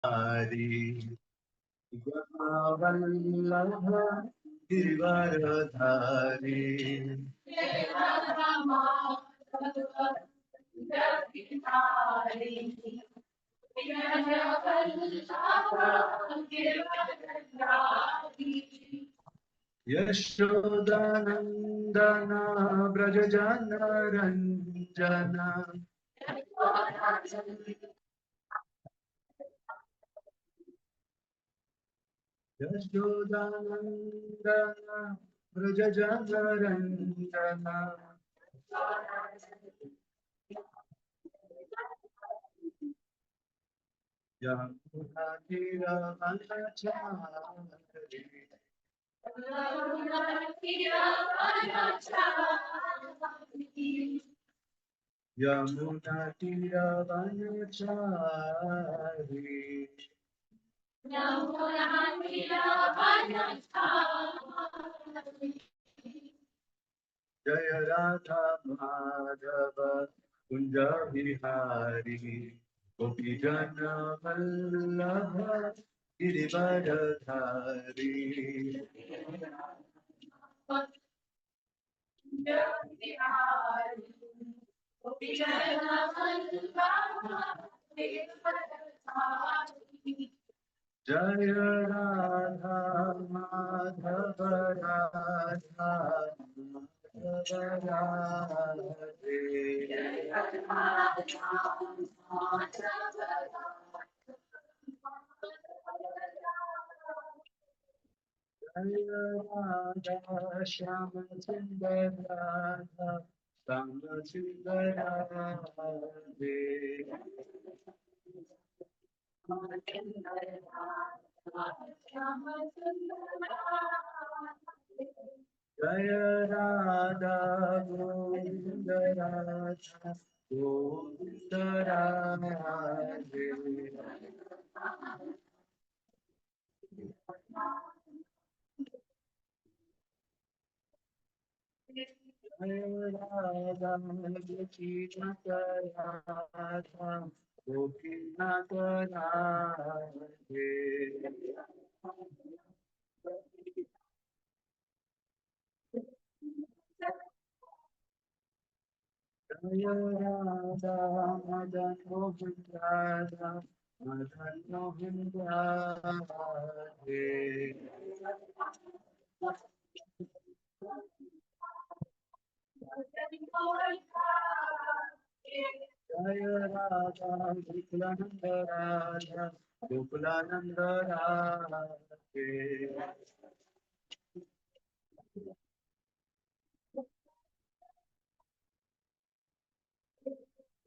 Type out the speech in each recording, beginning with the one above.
हरि वल्लभ गिरिवरधारी यशोदानंदन ब्रज जन रंजन यशोदानंदन ब्रज जन रंजन यमुना तीरवनचारि यमुना तीरवनचारि जय राधा माधव कुंज बिहारी गोपी जन वल्लभ गिरिवरधारी जय राधा माधव राधा राधे जय राधा श्याम सुंदर राधा श्याम सुंदर राधे जय राधा गोविंद राधा गोविंद राधे जय राधा गोपीनाथ राधा गोपीनाथ राधे जय राधा मदन मोहन राधा मदन मोहन राधे जय राधा गोकुलानंद राधा गोकुलानंद राधे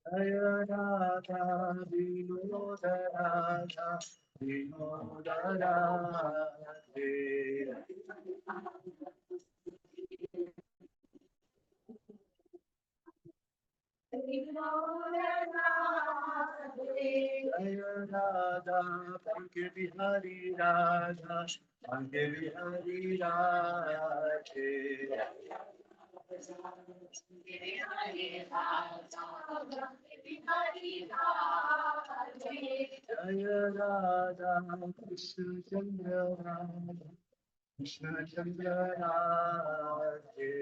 जय राधा विनोद राधा विनोद राधे जय राधा पंके बिहारी राधा पंके बिहारी राधे जय राधा कृष्ण चंद्र राधा कृष्ण चंद्र राधे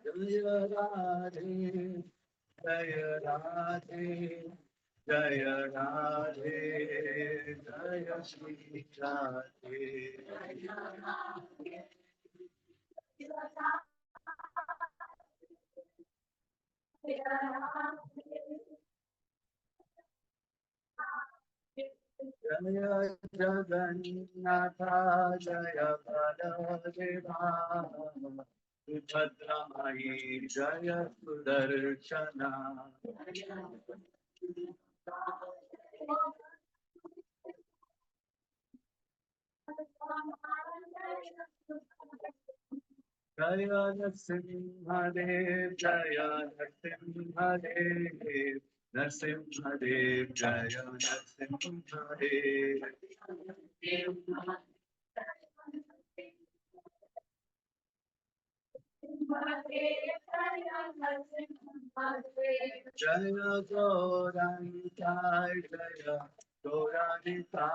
जय राधे जय राधे जय राधे जय श्री राधे जय जगन्नाथ जय बलदेवा सुभद्रमयी जय सुदर्शना जय नरसिंहदेव जय नरसिंहदेव नरसिंहदेव जय Narasimhadeva Jaya Gauranitai, Jaya Gauranitai,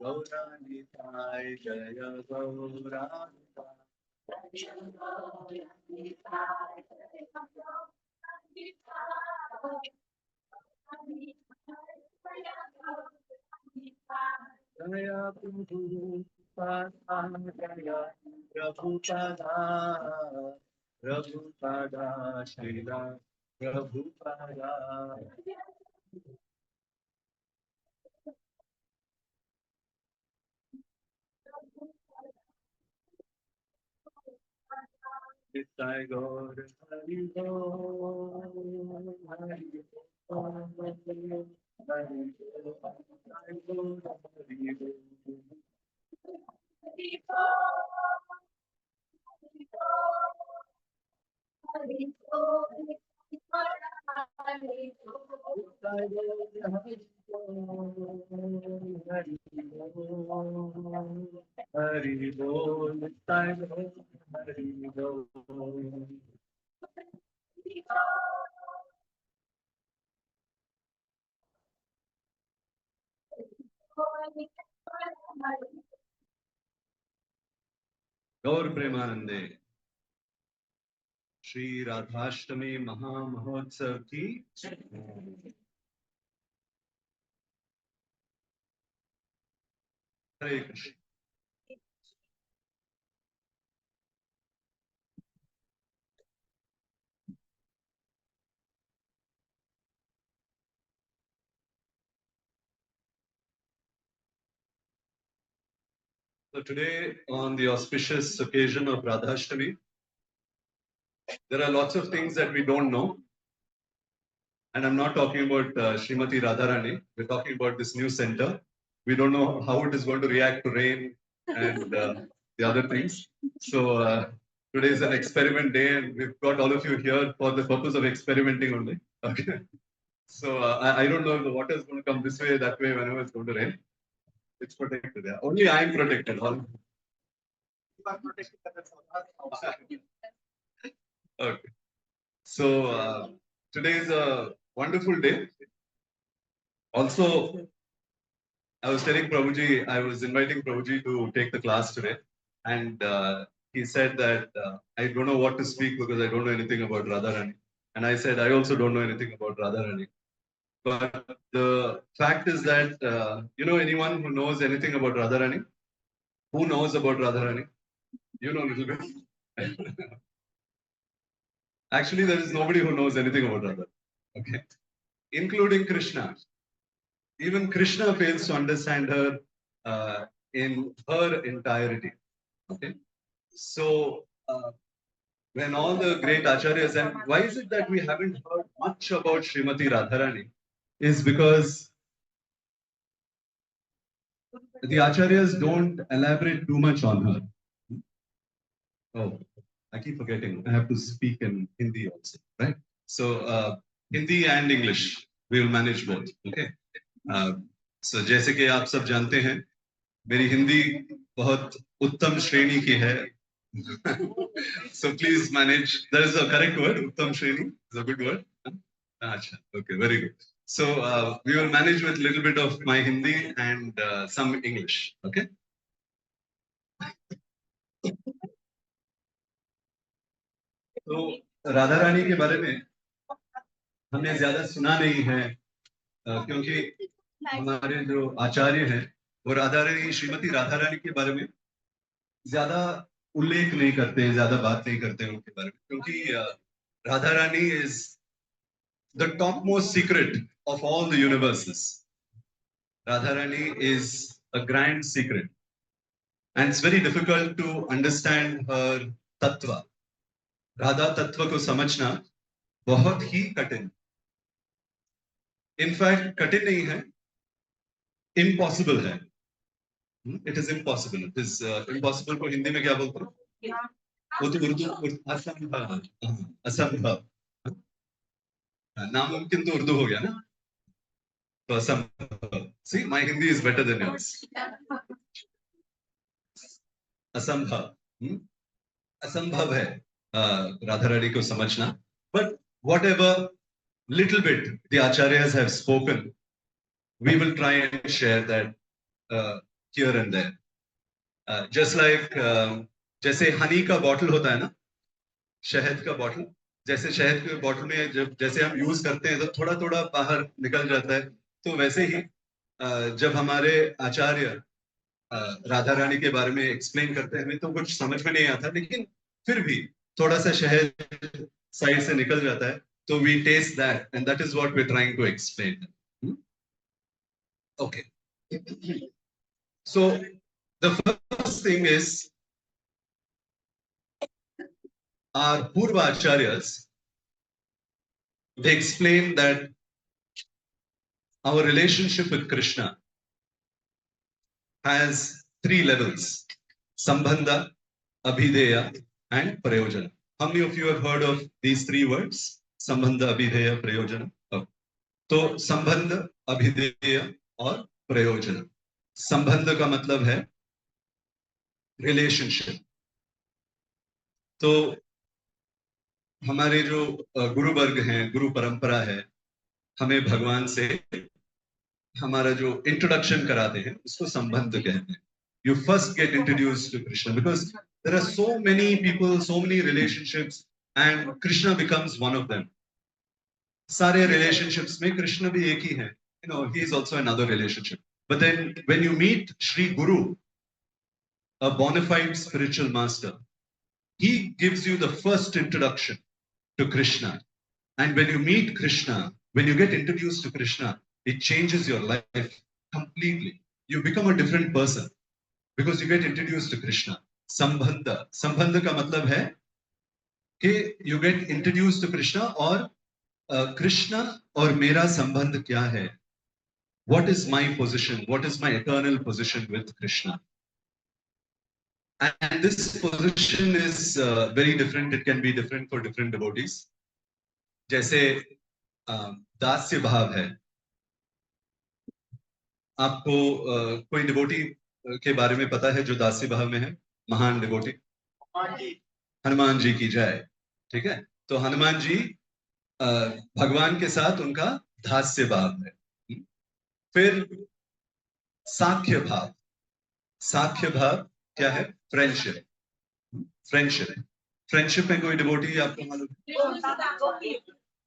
Gauranitai, Jaya Gauranitai. Jaya Prabhupada, Jaya Prabhupada, Prabhupada, Srila Prabhupada. Nitai Gaur Hari Gaur, Hari Gaur, Hari Gaur, Hari Gaur, Hari Gaur. Hari Bol, Nitai Gaur Hari Gaur. गौर प्रेमानंदे श्री राधाष्टमी महामहोत्सव की हरे Krishna. So today, on the auspicious occasion of Radhashtami, there are lots of things that we don't know. And I'm not talking about Srimati Radharani. We're talking about this new center. We don't know how it is going to react to rain and the other things. So today is an experiment day, and we've got all of you here for the purpose of experimenting only. Okay. So I don't know if the water is going to come this way, that way, whenever it's going to rain. It's protected. Yeah. Only I'm protected. All. Okay. So today is a wonderful day. Also, I was telling Prabhuji, I was inviting Prabhuji to take the class today. And he said that I don't know what to speak because I don't know anything about Radharani. And I said, I also don't know anything about Radharani. But the fact is that, anyone who knows anything about Radharani? Who knows about Radharani? You know a little bit. Actually, there is nobody who knows anything about Radha. Okay. Including Krishna. Even Krishna fails to understand her in her entirety. Okay. So, when all the great acharyas, and why is it that we haven't heard much about Srimati Radharani? Is because the acharyas don't elaborate too much on her. Oh, I keep forgetting. I have to speak in Hindi also, right? So, Hindi and English, we will manage both. Okay. So, जैसे कि आप सब जानते हैं, मेरी हिंदी बहुत उत्तम श्रेणी की है. So please manage. There is a correct word. Uttam Shreni is a good word. Achha. Okay, very good. So we will manage with a little bit of my Hindi and some English. Okay. तो राधा रानी के बारे में हमने ज्यादा सुना नहीं है क्योंकि हमारे जो आचार्य हैं वो राधा रानी श्रीमती राधा रानी के बारे में ज्यादा उल्लेख नहीं करते हैं, ज्यादा बात नहीं करते हैं उनके बारे में, क्योंकि Radha Rani is the topmost secret of all the universes. Radharani is a grand secret. And it's very difficult to understand her tattva. Radha tattva ko samajhna bahut hi katin. In fact, katin nahi hai, impossible hai. It is impossible. It is impossible ko Hindi mein kya bolte ho? वो तो उर्दू असंभव. असंभव. नामुमकिन तो उर्दू हो गया ना. तो असंभव. See, my Hindi is better than yours. Asambhav. असंभव है राधा रानी को समझना, but what ever little bit the acharyas have spoken, we will try and share that here and there. Just like जैसे हनी का बॉटल होता है ना, शहद का बॉटल, जैसे शहद के बॉटल में जब जैसे हम यूज करते हैं तो थोड़ा थोड़ा बाहर निकल जाता है, तो वैसे ही जब हमारे आचार्य राधा रानी के बारे में एक्सप्लेन करते हैं, हमें तो कुछ समझ में नहीं आता, लेकिन फिर भी थोड़ा सा शहद साइड से निकल जाता है, तो we test that and that is what we are trying to explain. Okay. So the first thing is our Purva Acharyas, they explain that our relationship with Krishna has three levels: Sambandha, Abhideya, and Prayojana. How many of you have heard of these three words? Sambandha, Abhideya, Prayojana. Okay. तो संबंध, अभिधेय और प्रयोजन. संबंध का मतलब है relationship. तो हमारे जो गुरु वर्ग हैं, गुरु परंपरा है, हमें भगवान से हमारा जो इंट्रोडक्शन कराते हैं उसको संबंध कहते हैं. You first get introduce to Krishna because there are so many people, so many relationships, and Krishna becomes one of them. सारे रिलेशनशिप्स में कृष्ण भी एक ही है, you know, he is also another relationship. But then when you meet Shri guru, a bona fide spiritual master, he gives you the first introduction to Krishna. And when you meet Krishna, when you get introduced to Krishna, it changes your life completely. You become a different person because you get introduced to Krishna. Sambandha. Sambandha का मतलब है कि you get introduced to Krishna, और कृष्ण और मेरा संबंध क्या है? What is my position? What is my eternal position with Krishna? And this position is very different. It can be different for different devotees. जैसे दास्य भाव है. आपको कोई डिवोटी के बारे में पता है जो दास्य भाव में है? महान डिवोटी हनुमान जी की जय. ठीक है, तो हनुमान जी भगवान के साथ उनका दास्य भाव है. फिर साख्य भाव. साख्य भाव क्या है? फ्रेंडशिप. फ्रेंडशिप. फ्रेंडशिप में कोई डिवोटी आपको मालूम है?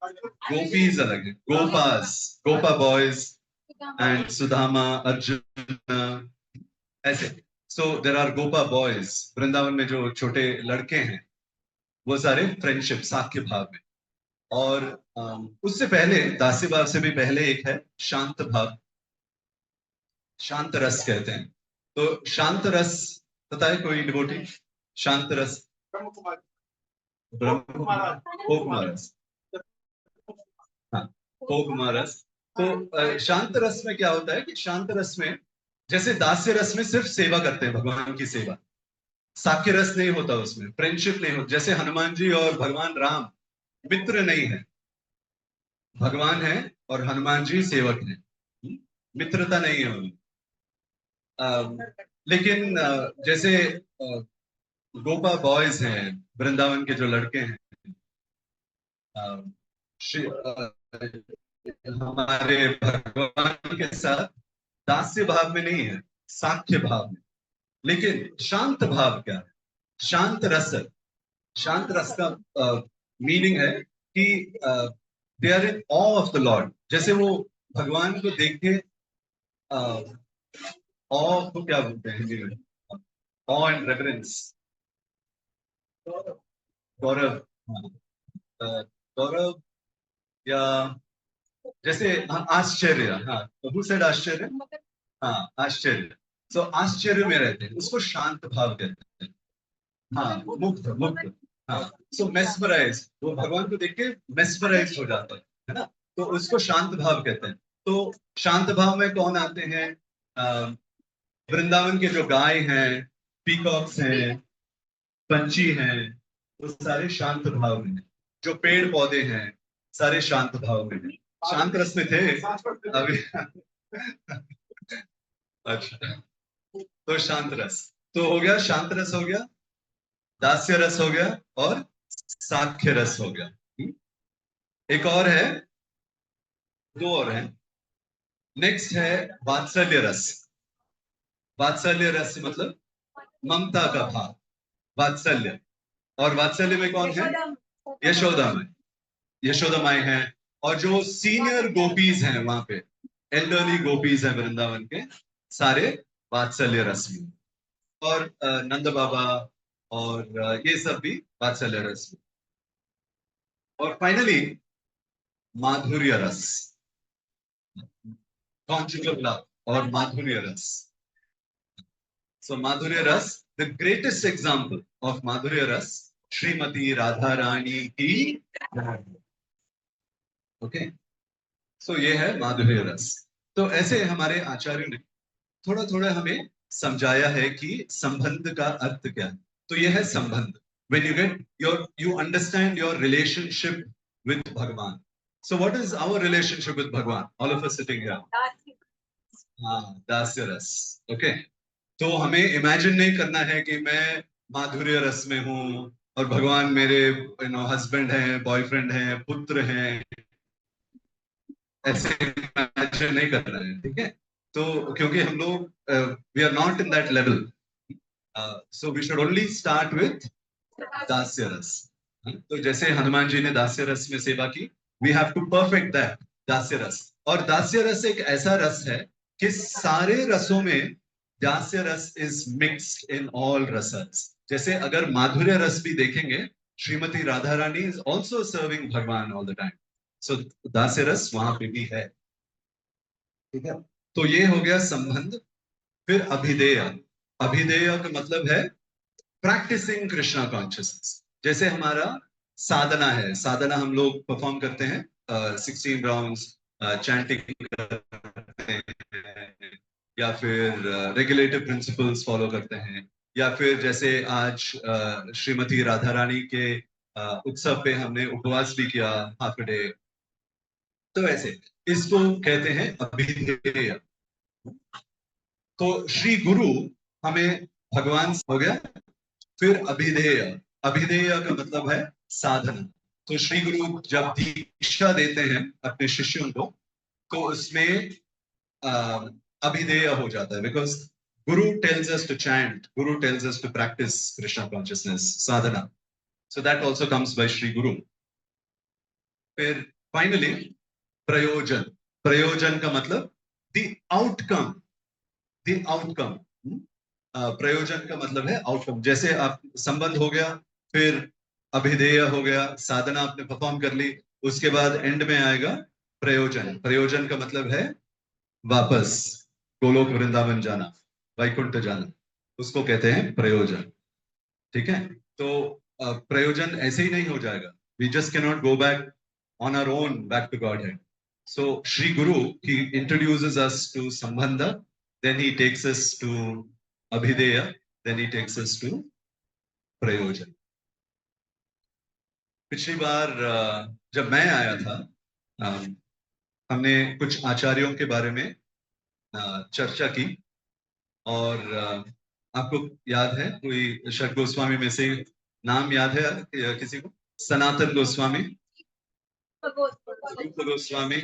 गोपीज अलग है, गोपास, गोपा बॉयज एंड सुदामा, अर्जुन, ऐसे. So there are gopa boys. Vrindavan में जो छोटे लड़के हैं वो सारे फ्रेंडशिप साख्य भाव में. और उससे पहले, दास्य भाव से भी पहले एक है शांत भाव. शांत रस कहते हैं. तो शांत रस पता है कोई डिवोटी? शांत रस, ब्रह्म कुमार रस. हाँ, कुमार रस. तो शांत रस में क्या होता है कि शांत रस में जैसे दास्य रस में सिर्फ सेवा करते हैं, भगवान की सेवा. साख्य रस नहीं होता, उसमें फ्रेंडशिप नहीं होती. जैसे हनुमान जी और भगवान राम मित्र नहीं है, भगवान है और हनुमान जी सेवक हैं. मित्रता नहीं है उनमें. लेकिन जैसे गोपा बॉयज हैं, वृंदावन के जो लड़के हैं, हमारे भगवान के साथ दास्य भाव में नहीं है, साख्य भाव में. लेकिन शांत भाव क्या है? शांत रस. शांत रस का मीनिंग है कि they are in awe of the lord. जैसे वो भगवान को देख के, ऑ को क्या बोलते हैं हिंदी में? ऑ एंड रेवरेंस. गौरव. गौरव या जैसे आश्चर्य. हाँ, हु सेड आश्चर्य? हाँ, आश्चर्य. सो आश्चर्य में रहते हैं, उसको शांत भाव कहते हैं. हाँ, मुक्त, मुक्त. हाँ, सो मेस्मराइज, वो भगवान को देख के मेस्मराइज हो जाता है ना, तो उसको शांत भाव कहते हैं. तो शांत भाव में कौन आते हैं? वृंदावन के जो गाय हैं, पीकॉक्स हैं, पंछी हैं, वो सारे शांत भाव में हैं. जो पेड़ पौधे हैं सारे शांत भाव में हैं. शांत रस में थे अभी. अच्छा, तो शांत रस तो हो गया, शांत रस हो गया. दास्य रस हो गया और साख्य रस हो गया। एक और है, दो और है। नेक्स्ट है वात्सल्य रस। वात्सल्य रस मतलब ममता का भाव, वात्सल्य। और वात्सल्य में कौन है? यशोदा माई, यशोदा माई है। और जो सीनियर गोपीज हैं वहां पे, एल्डरली गोपीज हैं वृंदावन के, सारे वात्सल्य रस में। और नंद बाबा और ये सब भी वात्सल्य रस में। और फाइनली माधुर्य रस, कॉन्जुगल लव और माधुर्य रस। सो माधुर्य रस, द ग्रेटेस्ट एग्जाम्पल ऑफ माधुर्य रस, श्रीमती राधा रानी की। ओके, सो ये है माधुर्य रस। तो ऐसे हमारे आचार्य ने थोड़ा थोड़ा हमें समझाया है कि संबंध का अर्थ क्या है। तो यह है संबंध। When you get you understand your relationship with Bhagwan. So what is our relationship with Bhagwan? All of us sitting here. हाँ, दास्य रस। ओके, तो हमें इमेजिन नहीं करना है कि मैं माधुर्य रस में हूँ और भगवान मेरे हस्बैंड हैं, बॉयफ्रेंड हैं, पुत्र हैं, ऐसे इमेजिन नहीं करना है। ठीक है, तो क्योंकि हम लोग we are not in that level, so we should only start with dasya ras. तो जैसे हनुमान जी ने दास्य रस में सेवा की, we have to perfect that dasya ras. और दास्य रस एक ऐसा रस है कि सारे रसों में दास्य रस इज मिक्स्ड इन ऑल रसस। जैसे अगर माधुर्य रस भी देखेंगे, श्रीमती राधा रानी इज ऑल्सो सर्विंग भगवान ऑल द टाइम। सो दास्य रस वहां पे भी है। ठीक है, तो ये हो गया संबंध। फिर अभिधेय। अभिधेय का मतलब है प्रैक्टिसिंग कृष्णा कॉन्शियसनेस। जैसे हमारा साधना है, साधना हम लोग परफॉर्म करते हैं 16 राउंड्स, चैंटिंग करते हैं, या फिर रेगुलेटिव प्रिंसिपल्स फॉलो करते हैं, या फिर जैसे आज श्रीमती राधा रानी के उत्सव पे हमने उपवास भी किया, हाफ डे। तो ऐसे इसको कहते हैं अभिधेय। तो श्री गुरु हमें भगवान हो गया। फिर अभिधेय। अभिधेय का मतलब है साधना। तो श्री गुरु जब दीक्षा देते हैं अपने शिष्यों को, तो उसमें अभिधेय हो जाता है, because guru tells us to chant, guru tells us to practise Krishna consciousness, sadhana. So that also comes by Shri guru. फिर फाइनली प्रयोजन। प्रयोजन का मतलब द आउटकम, द आउटकम। प्रयोजन का मतलब है आउटकम। जैसे आप संबंध हो गया, फिर अभिधेय हो गया, साधना आपने परफॉर्म कर ली, उसके बाद एंड में आएगा प्रयोजन। प्रयोजन का मतलब है वापस गोलोक वृंदावन जाना, वैकुंठ जाना, उसको कहते हैं प्रयोजन। ठीक है, तो प्रयोजन ऐसे ही नहीं हो जाएगा। We just can not go back on our own back to godhead. So Shri guru he introduces us to sambandh, then he takes us to abhidheya, then he takes us to prayojan. पिछली बार जब मैं आया था, हमने कुछ आचार्यों के बारे में चर्चा की। और आपको याद है कोई षट गोस्वामी में से नाम याद है किसी को? सनातन गोस्वामी, रूप गोस्वामी,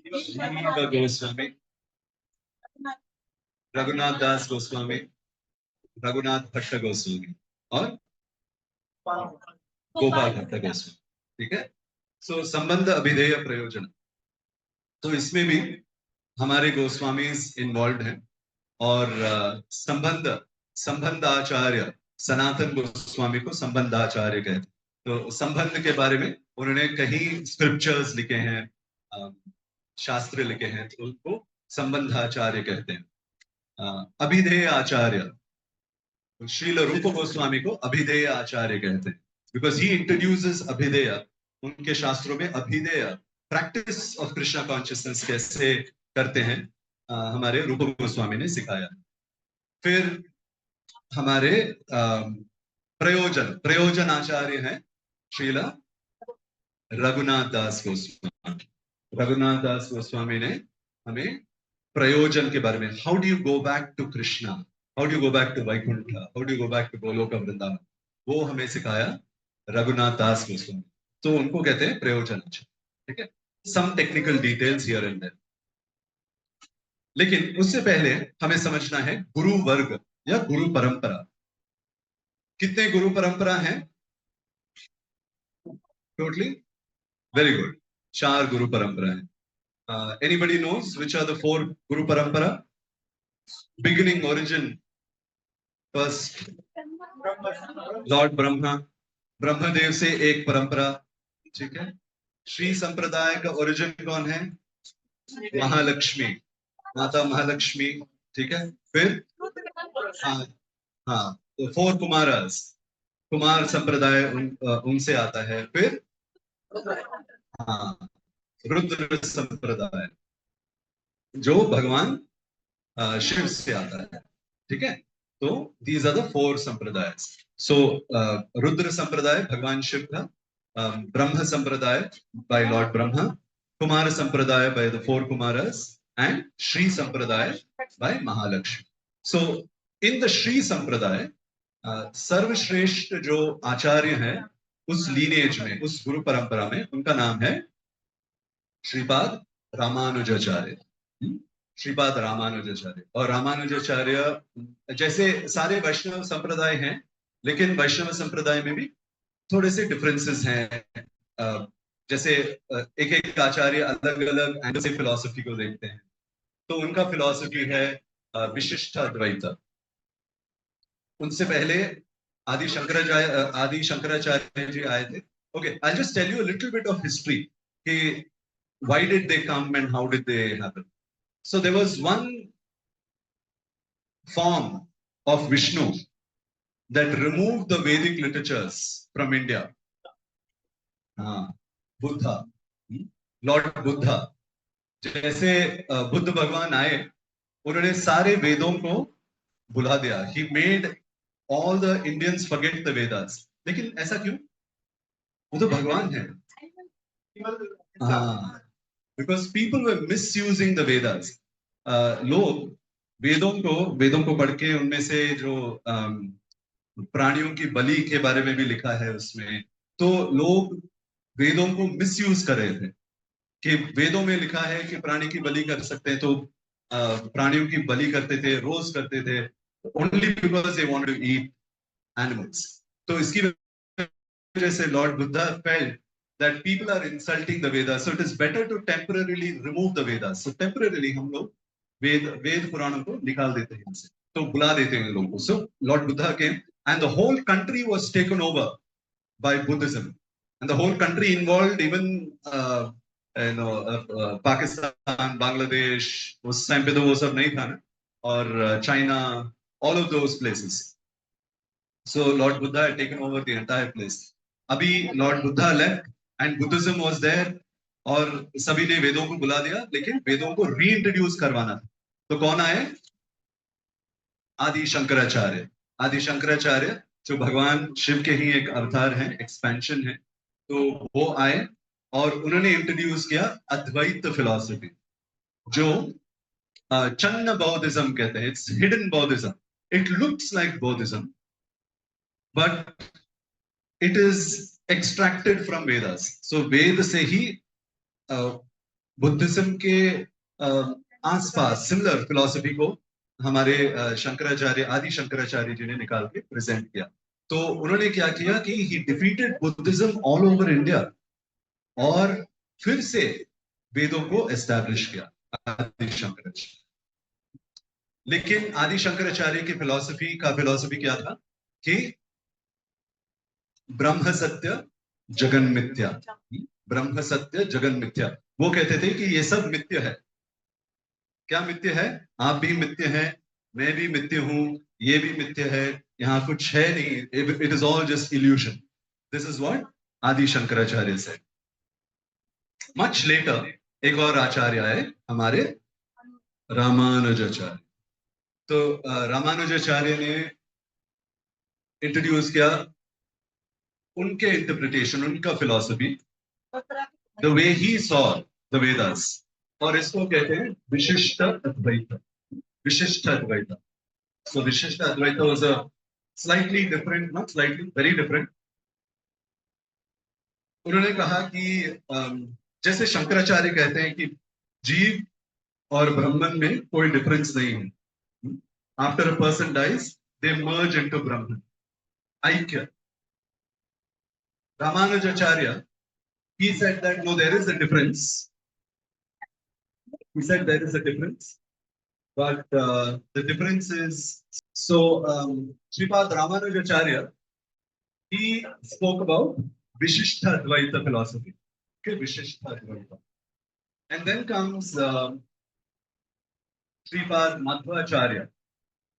रीवा गोस्वामी, रघुनाथ दास गोस्वामी, रघुनाथ भट्ट गोस्वामी और गोपाल भट्ट गोस्वामी। ठीक है, सो संबंध अभिधेय प्रयोजन। तो इसमें भी हमारे गोस्वामी इन्वॉल्व हैं। और संबंध, संबंधाचार्य सनातन गोस्वामी को संबंधाचार्य कहते हैं। तो संबंध के बारे में उन्होंने कई स्क्रिप्चर्स लिखे हैं, शास्त्र लिखे हैं, तो उनको संबंधाचार्य कहते हैं। अभिधेय आचार्य, श्रील रूप गोस्वामी को अभिधेय आचार्य कहते हैं, बिकॉज ही इंट्रोड्यूसेस अभिधेय। उनके शास्त्रों में अभिधेय, प्रैक्टिस ऑफ कृष्णा कॉन्शियसनेस कैसे करते हैं, हमारे रूप गोस्वामी ने सिखाया। फिर हमारे प्रयोजन, प्रयोजन आचार्य हैं श्रीला रघुनाथ दास गोस्वामी। रघुनाथ दास गोस्वामी ने हमें प्रयोजन के बारे में, how do you go back to Krishna, how do go back to Vaikuntha, how do go back to Goloka Vrindavan, वो हमें सिखाया रघुनाथ दास गोस्वामी। तो उनको कहते हैं प्रयोजन। ठीक है, some technical details here and there. लेकिन उससे पहले हमें समझना है गुरु वर्ग या गुरु परंपरा। कितने गुरु परंपरा हैं टोटली? वेरी गुड, 4 गुरु परंपरा है। Anybody knows which are the 4 Guru parampara? Beginning, origin, first lord Brahma, Brahmadev से एक परंपरा। ठीक है, श्री संप्रदाय का ओरिजिन कौन है? महालक्ष्मी, माता महालक्ष्मी। ठीक है, फिर हाँ, हाँ, तो 4 कुमारस, कुमार संप्रदाय उनसे आता है। फिर हाँ, रुद्र संप्रदाय जो भगवान शिव से आता है। ठीक है, तो दीज आर द 4 संप्रदाय। सो रुद्र संप्रदाय भगवान शिव का, ब्रह्म संप्रदाय bye Lord Brahma, Kumara Sampradaya by the 4 Kumaras, and Shri Sampradaya by Mahalakshmi. So in the Shri Sampradaya सर्वश्रेष्ठ जो आचार्य हैं उस लीनेज में, उस गुरु परंपरा में, उनका नाम है श्रीपाद रामानुजाचार्य। श्रीपाद रामानुजाचार्य। और रामानुजाचार्य जैसे सारे वैष्णव संप्रदाय हैं, लेकिन वैष्णव संप्रदाय में भी थोड़े से डिफरेंसेस हैं। जैसे एक एक आचार्य अलग अलग एंगल से फिलॉसफी को देखते हैं। तो उनका फिलॉसफी है विशिष्ट अद्वैत। उनसे पहले आदि शंकराचार्य जी आए थे। Okay, I just tell you a little bit of history कि why did they come and how did they happen. So there was one form of Vishnu that removed the Vedic literatures from India. Buddha, Lord Buddha. जैसे बुद्ध भगवान आए, उन्होंने सारे वेदों को भुला दिया। He made all the Indians forget the Vedas. लेकिन ऐसा क्यों? वो तो भगवान है। हाँ, because people were misusing the Vedas. लोग वेदों को पढ़ के उनमें से जो प्राणियों की बलि के बारे में भी लिखा है उसमें, तो लोग वेदों को मिसयूज कर रहे थे कि वेदों में लिखा है कि प्राणी की बलि कर सकते हैं, तो प्राणियों की बलि करते थे, रोज करते थे, only because they wanted to eat animals. तो इसकी वजह से lord Buddha felt that people are insulting the Vedas, so it is better to temporarily remove the Vedas. So temporarily हम लोग वेद पुराणों को निकाल देते हैं इनसे, तो बुला देते हैं लोगों को। So Lord Buddha came and the whole country was taken over by Buddhism, and the whole country involved even Pakistan, Bangladesh, उस टाइम पे तो वो सब नहीं था ना, और China, all of those places. So Lord Buddha had taken over the entire place. अभी Lord Buddha left and Buddhism was there, और सभी ने वेदों को बुला दिया, लेकिन वेदों को रीइंट्रोड्यूस करवाना था। तो कौन आए? आदि शंकराचार्य। आदि शंकराचार्य जो भगवान शिव के ही एक अवतार हैं, एक्सपेंशन है। तो वो आए और उन्होंने इंट्रोड्यूस किया अद्वैत फिलॉसफी, जो चन्न बौद्धिज्म कहते हैं। It's hidden Buddhism, it looks like Buddhism but it is extracted from Vedas. So वेद से ही बुद्धिज्म के आसपास सिमिलर फिलॉसफी को हमारे शंकराचार्य, आदि शंकराचार्य जी ने निकाल के प्रेजेंट किया। तो उन्होंने क्या किया कि ही defeated Buddhism all over India, और फिर से वेदों को एस्टैब्लिश किया आदि शंकराचार्य। लेकिन आदि शंकराचार्य की फिलॉसफी क्या था कि ब्रह्म सत्य जगन मिथ्या। ब्रह्म सत्य जगन मिथ्या। वो कहते थे कि ये सब मिथ्य है। क्या मिथ्य है? आप भी मिथ्य हैं, मैं भी मिथ्य हूं, ये भी मिथ्य है, यहाँ कुछ है नहीं, it is all just evolution. This is what आदि शंकराचार्य से। मच लेटर एक और आचार्य आए, हमारे रामानुजाचार्य। तो रामानुजाचार्य ने इंट्रोड्यूस किया उनके इंटरप्रिटेशन, उनका philosophy, the way he saw the Vedas, और इसको कहते हैं विशिष्ट अद्वैत। विशिष्ट अद्वैत। So Vishishta Advaita was a slightly different, not slightly, very different. उन्होंने कहा कि जैसे शंकराचार्य कहते हैं कि जीव और ब्रह्मन में कोई डिफरेंस नहीं है. After a person dies they merge into Brahman, aikya. Ramanujacharya, he said that no, there is a difference. He said there is a difference, but the difference is so. Sripad Ramanujacharya, he spoke about Vishishtha Advaita philosophy. Okay, Vishishtha Advaita. And then comes Sripad Madhvacharya.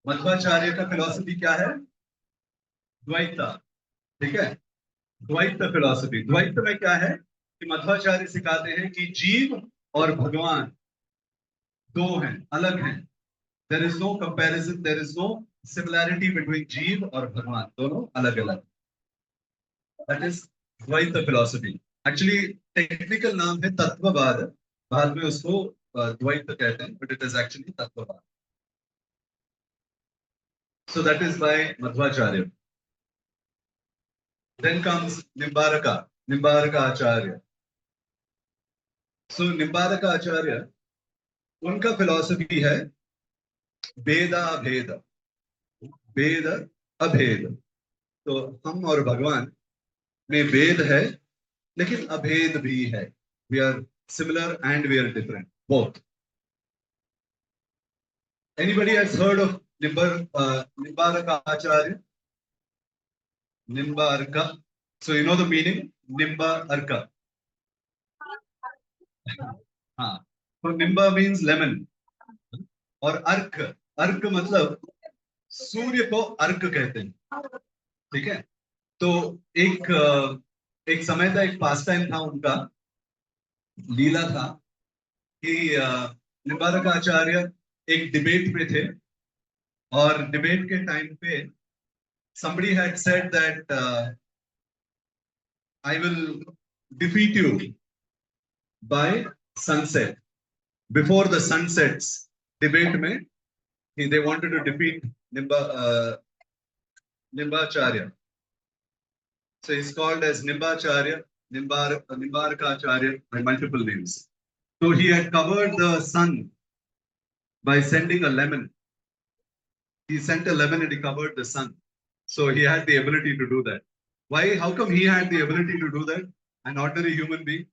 Madhvacharya का philosophy क्या है? द्वैता. ठीक है, द्वैत philosophy. द्वैत में क्या है कि मध्वाचार्य सिखाते हैं कि जीव और भगवान दो हैं, अलग हैं. There is no comparison, there is no similarity between jiva और भगवान, दोनों अलग अलग. That is Dvaita philosophy. Actually technical नाम है तत्ववाद, बाद में उसको द्वैत कहते हैं, but it is actually Tattvavada. So that is by Madhvacharya. Then comes Nimbaraka Acharya. So Nimbaraka Acharya, उनका फिलॉसफी है भेदा भेद, भेद अभेद. तो हम और भगवान में भेद है, लेकिन अभेद भी है. We are similar and we are different, both. Anybody has heard of Nimbaraka Acharya? Nimbaraka. So you know the meaning? Nimbaraka. हाँ. So Nimba means lemon. और अर्क, अर्क मतलब सूर्य को अर्क कहते हैं. ठीक है. तो एक समय था, एक पास टाइम था उनका, लीला था कि निम्बारक आचार्य एक डिबेट पे थे, और डिबेट के टाइम पे somebody had said that I will defeat you by sunset. Before the sun sets, debate में they wanted to defeat Nimbacharya. So he's called as Nimbacharya, Nimbarakacharya, by multiple names. So he had covered the sun by sending a lemon. He sent a lemon and he covered the sun. So he had the ability to do that. Why? How come he had the ability to do that? An ordinary human being?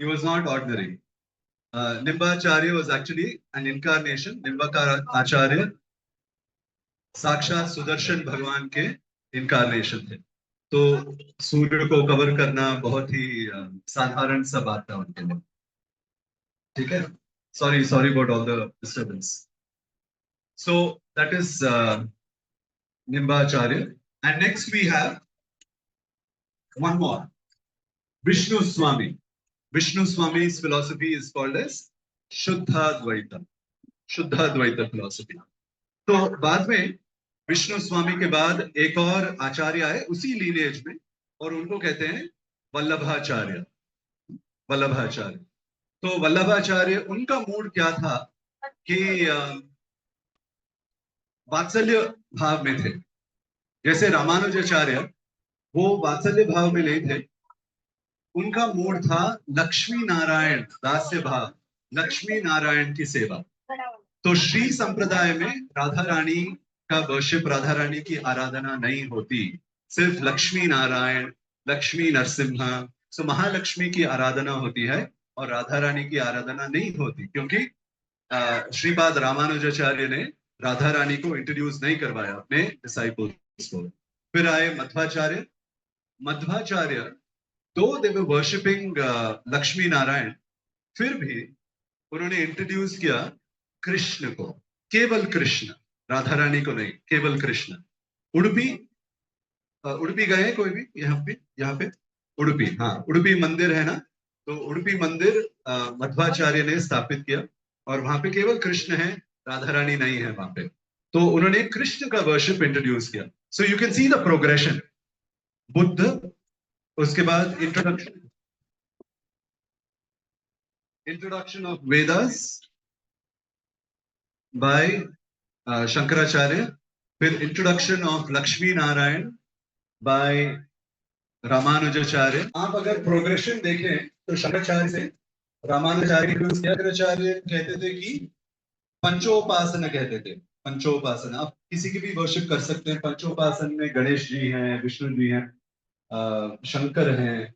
He was not ordinary. Nimbacharya was actually an incarnation. Nimbacharya साक्षात सुदर्शन भगवान के incarnation थे. तो सूर्य को cover करना बहुत ही साधारण सा बात था उनके लिए. ठीक है. Sorry about all the disturbance. So that is Nimbacharya. And next we have one more, Vishnu Swami. Vishnu Swami's philosophy is called as Shuddhadvaita, Shuddhadvaita philosophy. तो बाद में विष्णु स्वामी के बाद एक और आचार्य आए उसी लीनेज में, और उनको कहते हैं वल्लभाचार्य. वल्लभाचार्य. तो वल्लभाचार्य, उनका मूड क्या था कि वात्सल्य भाव में थे. जैसे रामानुजाचार्य, वो वात्सल्य भाव में नहीं थे. उनका मूड था लक्ष्मी नारायण, दास्य भाव, लक्ष्मी नारायण की सेवा. तो श्री संप्रदाय में राधा रानी का वर्शिप, राधा रानी की आराधना नहीं होती, सिर्फ लक्ष्मी नारायण, लक्ष्मी नरसिम्हा, सो महालक्ष्मी की आराधना होती है, और राधा रानी की आराधना नहीं होती, क्योंकि श्रीपाद रामानुजाचार्य ने राधा रानी को इंट्रोड्यूस नहीं करवाया अपने डिसाइपल्स को. फिर आए मध्वाचार्य. मध्वाचार्य, दो दे वर वर्शिपिंग लक्ष्मी नारायण, फिर भी उन्होंने इंट्रोड्यूस किया कृष्ण को, केवल कृष्ण, राधा रानी को नहीं, केवल कृष्ण. उडुपी गए कोई भी? यहाँ पे उडुपी, हाँ, उडुपी मंदिर है ना. तो उडुपी मंदिर मध्वाचार्य ने स्थापित किया, और वहां पे केवल कृष्ण है, राधा रानी नहीं है वहां पे. तो उन्होंने कृष्ण का वर्शिप इंट्रोड्यूस किया. So you can see the progression. Buddha, उसके बाद introduction of Vedas by Shankaracharya, फिर introduction of Lakshmi Narayan by Ramanujacharya. आप अगर प्रोग्रेशन देखें तो शंकराचार्य से रामानुजाचार्य शंकराचार्य कहते थे कि पंचोपासना कहते थे। पंचोपासना आप किसी की भी वर्शिप कर सकते हैं। पंचोपासन में गणेश जी हैं, विष्णु जी हैं, शंकर हैं,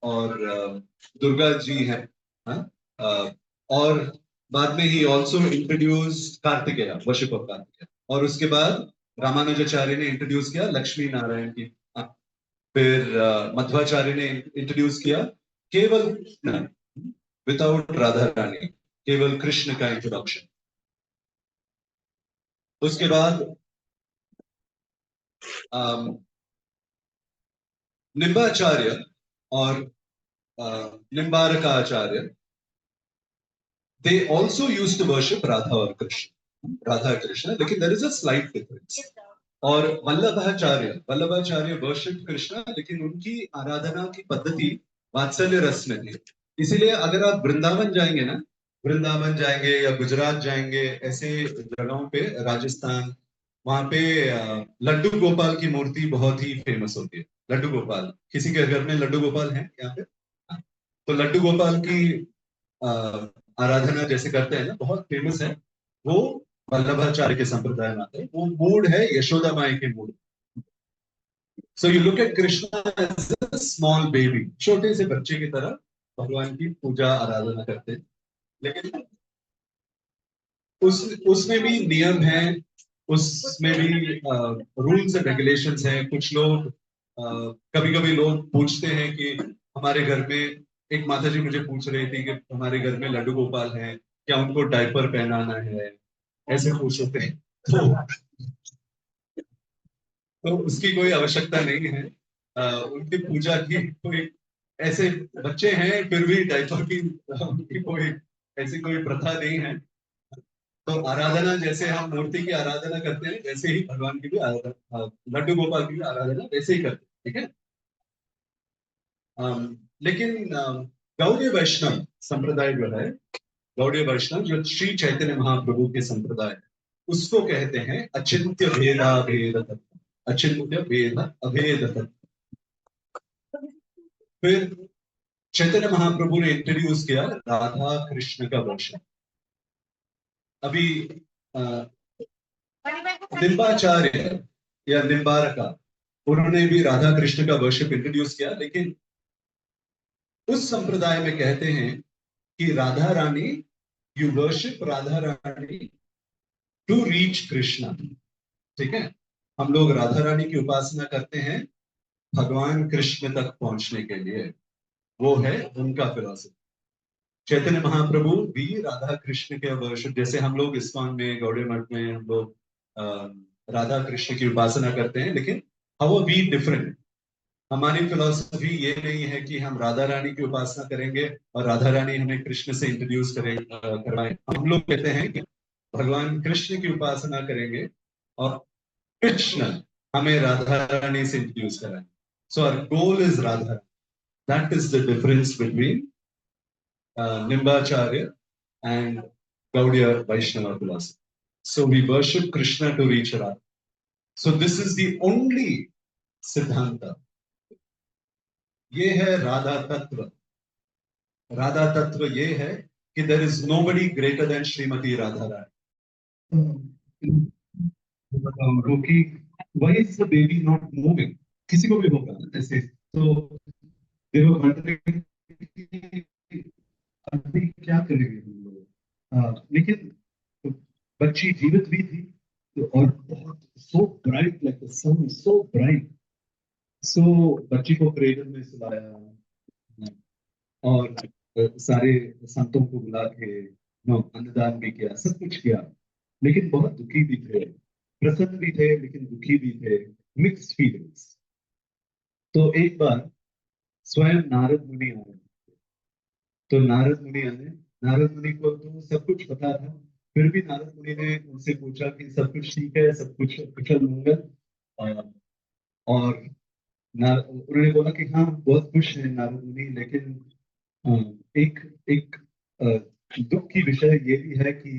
और दुर्गा जी हैं। हाँ? और बाद में he also introduce Kartikeya, worship of Kartikeya. और उसके बाद रामानुजाचार्य ने इंट्रोड्यूस किया लक्ष्मी नारायण की। फिर मध्वाचार्य ने इंट्रोड्यूस किया केवल कृष्ण, विदाउट राधा रानी, केवल कृष्ण का इंट्रोडक्शन। उसके बाद निम्बाचार्य और Nimbarkacharya, they also used to worship Radha और कृष्ण, राधा कृष्ण, लेकिन there is a slight difference। और वल्लभाचार्य वर्शिप कृष्ण, लेकिन उनकी आराधना की पद्धति वात्सल्य रस में थी। इसीलिए अगर आप वृंदावन जाएंगे ना, वृंदावन जाएंगे या गुजरात जाएंगे, ऐसे जगहों पे, राजस्थान, वहां पे लड्डू गोपाल की मूर्ति बहुत ही फेमस होती है। लड्डू गोपाल, किसी के घर में लड्डू गोपाल है यहाँ पे? हाँ। तो लड्डू गोपाल की अ, आराधना जैसे करते हैं ना, बहुत फेमस है। वो वल्लभाचार्य के संप्रदाय में आते हैं। वो मूड है यशोदा माई के mood. So you look at Krishna as a small baby, छोटे से बच्चे की तरह भगवान की पूजा आराधना करते हैं। लेकिन उसमें भी नियम है, उसमें भी रूल्स एंड रेगुलेशंस हैं। कुछ लोग, कभी कभी लोग पूछते हैं कि हमारे घर में, एक माता जी मुझे पूछ रही थी कि हमारे घर में लड्डू गोपाल हैं, क्या उनको डायपर पहनाना है, ऐसे पूछते हैं। तो उसकी कोई आवश्यकता नहीं है। उनकी पूजा की कोई, ऐसे बच्चे हैं फिर भी डायपर की उनकी कोई ऐसी कोई प्रथा नहीं है। तो आराधना जैसे हम मूर्ति की आराधना करते हैं, वैसे ही भगवान की भी आराधना, लड्डू गोपाल की भी आराधना वैसे ही करते हैं। ठीक है। लेकिन गौड़ीय वैष्णव संप्रदाय जो है, गौड़ीय वैष्णव जो श्री चैतन्य महाप्रभु के संप्रदाय है, उसको कहते हैं अचिंत्य भेदा भेद तत्व। अचिंत्य भेद अभेद तत्व। फिर चैतन्य महाप्रभु ने इंट्रोड्यूस किया राधा कृष्ण का वर्षन। अभी निम्बाचार्य या निम्बारका, उन्होंने भी राधा कृष्ण का वर्शिप इंट्रोड्यूस किया, लेकिन उस संप्रदाय में कहते हैं कि Radha Rani, you worship Radha Rani to reach Krishna. ठीक है। हम लोग राधा रानी की उपासना करते हैं भगवान कृष्ण तक पहुंचने के लिए। वो है उनका फिलॉसफी। चैतन्य महाप्रभु भी राधा कृष्ण के वर्शिप, जैसे हम लोग इस्कॉन में, गौड़े मठ में हम लोग राधा कृष्ण की उपासना करते हैं, लेकिन हाउ वी डिफरेंट। हमारी फिलॉसफी ये नहीं है कि हम राधा रानी की उपासना करेंगे और राधा रानी हमें कृष्ण से इंट्रोड्यूस करवाएं। हम लोग कहते हैं कि भगवान कृष्ण की उपासना करेंगे और कृष्ण हमें राधा रानी से इंट्रोड्यूस कराएं। So our goal is Radha. That is the difference between Nimbacharya and Gaudiya Vaishnava philosophy. So we worship Krishna to reach Radha. So this is the only Siddhanta. ये है राधा तत्व। राधा तत्व ये है कि there is nobody greater than Shrimati Radha रानी। क्योंकि why is the baby not moving? किसी को भी होगा ऐसे। तो देखो अभी क्या करेंगे हम लोग? लेकिन बच्ची जीवित भी थी, तो और बहुत so bright, like the sun, so bright. So बच्ची को क्रेडल में सुलाया और सारे संतों को बुला के अन्नदान भी किया, सब कुछ किया। लेकिन बहुत दुखी भी थे, प्रसन्न भी थे, लेकिन दुखी भी थे, मिक्स्ड फीलिंग्स। तो एक बार स्वयं नारद मुनि आए। तो नारद मुनि आए। नारद मुनि को तो सब कुछ पता था, फिर भी नारद मुनि ने उनसे पूछा कि सब कुछ ठीक है, सब कुछ कुशल मंगल? और उन्होंने बोला कि हाँ, बहुत खुश है नारद मुनि, लेकिन एक एक अ, दुख की विषय ये भी है कि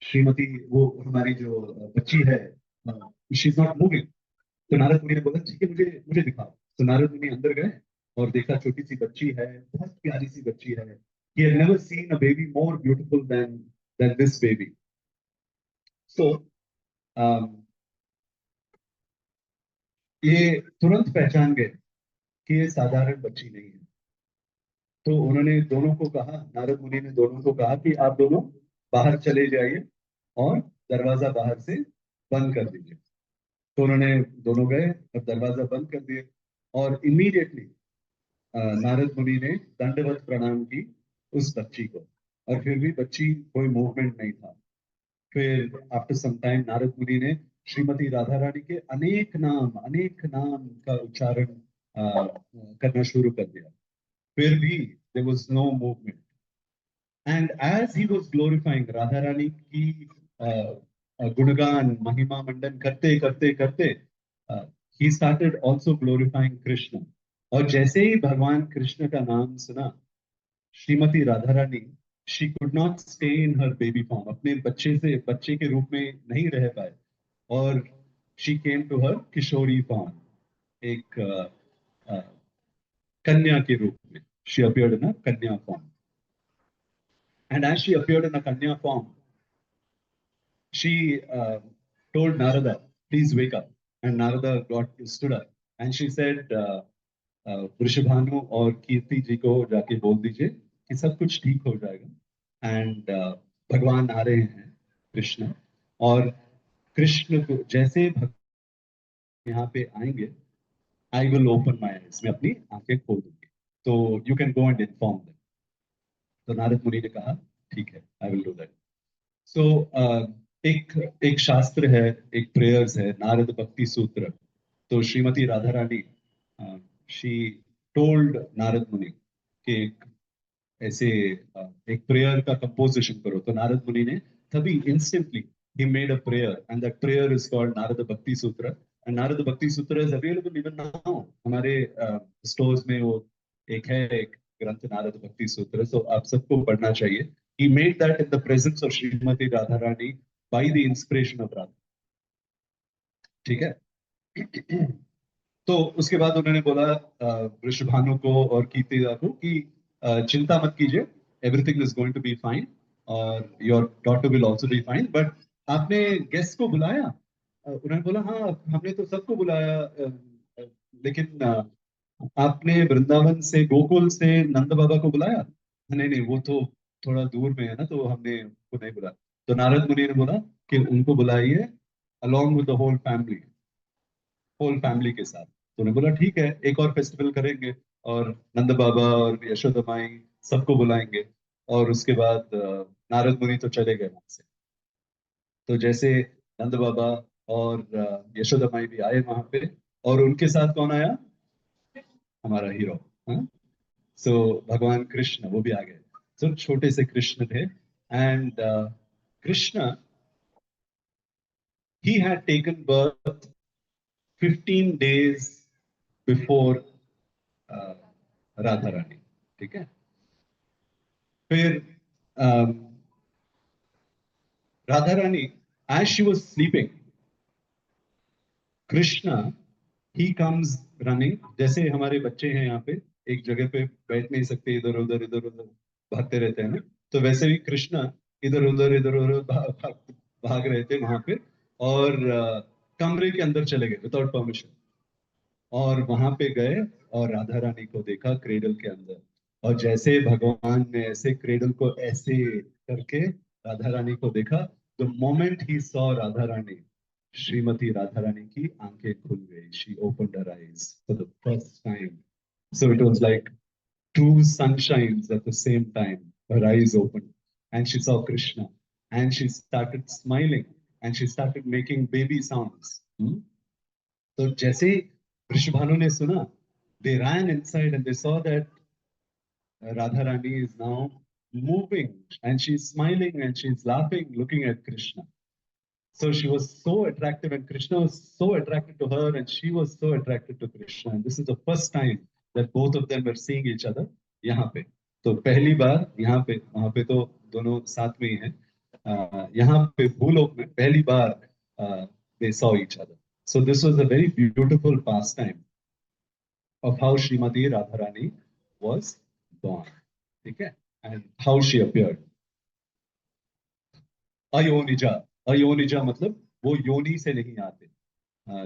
श्रीमती, वो हमारी जो बच्ची है, शी इज नॉट मूविंग। तो नारद मुनि ने बोला ठीक है, मुझे मुझे दिखाओ। तो नारद मुनि अंदर गए और देखा छोटी सी बच्ची है, बहुत प्यारी सी बच्ची है। He had never seen a baby more beautiful than this baby. So ये तुरंत पहचान गए कि ये साधारण बच्ची नहीं है। तो उन्होंने दोनों को कहा, नारद मुनि ने दोनों को कहा कि आप दोनों बाहर चले जाइए और दरवाजा बाहर से बंद कर दीजिए। तो उन्होंने दोनों गए और दरवाजा बंद कर दिए। और इमीडिएटली नारद मुनि ने दंडवत प्रणाम की उस बच्ची को, और फिर भी बच्ची कोई मूवमेंट नहीं था। फिर आफ्टर सम टाइम नारद मुनि ने श्रीमती राधा रानी के अनेक नाम का उच्चारण करना शुरू कर दिया। फिर भी there was no movement. And as he was glorifying Radha Rani की गुणगान महिमा मंडन करते करते करते he started also glorifying Krishna. और जैसे ही भगवान कृष्ण का नाम सुना, Shrimati Radha Rani, she could not stay in her baby form, अपने बच्चे के रूप में नहीं रह पाए, और she came to her kishori form, एक कन्या के रूप में। She appeared in a kanya form, and as she appeared in a kanya form, she told Narada, please wake up. And Narada stood up. And she said, Vrishabhanu और कीर्ति जी को जाके बोल दीजिए कि सब कुछ ठीक हो जाएगा। एंड भगवान आ रहे हैं कृष्ण, और कृष्ण को जैसे यहाँ पे आएंगे, I will open my eyes, मैं अपनी आंखें खोल दूंगी। तो you can go and inform them. तो नारद मुनि ने कहा ठीक है, आई विल डू दैट। सो एक एक शास्त्र है, एक प्रेयर्स है, नारद भक्ति सूत्र। तो श्रीमती राधा रानी, शी टोल्ड नारद मुनि कि ऐसे एक प्रेयर का कंपोजिशन करो। तो नारद मुनि ने तभी instantly he made a prayer, and that prayer is called Narad भक्ति सूत्र। and नारद भक्ति सूत्र is available even now हमारे स्टोर्स में। वो एक ग्रंथ नारद भक्ति सूत्र, so आप सबको पढ़ना चाहिए। he made that in the presence of Shrimati Radha Rani by the inspiration of Radha. ठीक है। तो उसके बाद उन्होंने बोला वृषभानु को और कीर्तिदा को कि चिंता मत कीजिए, everything is going to be fine, और your daughter will also be fine. But आपने गेस्ट को बुलाया? उन्होंने बोला हाँ, हमने तो सबको बुलाया, लेकिन आपने वृंदावन से, गोकुल से नंद बाबा को बुलाया? नहीं नहीं, वो तो थोड़ा दूर में है ना, तो हमने उनको नहीं बुलाया। तो नारद मुनि ने बोला कि उनको बुलाइए along with the whole family के साथ। तो उन्होंने बोला ठीक है, एक और फेस्टिवल करेंगे, और नंद बाबा और यशोदा माई सबको बुलाएंगे। और उसके बाद नारद मुनि तो चले गए वहां से। तो जैसे नंद बाबा और यशोदा माई भी आए वहां पे, और उनके साथ कौन आया? हमारा हीरो। सो भगवान कृष्ण वो भी आ गए। सो छोटे से कृष्ण थे। And Krishna, he had taken birth 15 days before Radha Rani. ठीक है। फिर Radha Rani, as she was sleeping, Krishna, he comes running. जैसे हमारे बच्चे हैं यहाँ पे, एक जगह पे बैठ नहीं सकते, इधर उधर भागते रहते हैं ना, तो वैसे ही कृष्णा इधर उधर भाग रहे थे वहां पे। और कमरे के अंदर चले गए विदाउट परमिशन, और वहां पे गए और राधा रानी को देखा क्रेडल के अंदर। और जैसे भगवान ने ऐसे क्रेडल को ऐसे करके राधा रानी को देखा, the moment he saw Radha Rani, Shrimati Radha Rani की आंखें खुल गई। She opened her eyes for the first time. So it was like two sunshines at the same time. Her eyes opened and she saw Krishna, and she started smiling, and she started making baby sounds. तो जैसे वृषभानु ने सुना, they ran inside and they saw that Radha Rani is now moving, and she's smiling and she's laughing, looking at Krishna. So she was so attractive, and Krishna was so attracted to her, and she was so attracted to Krishna. And this is the first time that both of them were seeing each other यहाँ पे। तो पहली बार यहाँ पे, वहाँ पे तो दोनों साथ में ही हैं। यहाँ पे भूलोक में पहली बार they saw each other. So this was a very beautiful pastime of how Srimati Radharani was born. Okay? And how she appeared. अयोनिजा, अयोनिजा मतलब वो योनि से नहीं आते.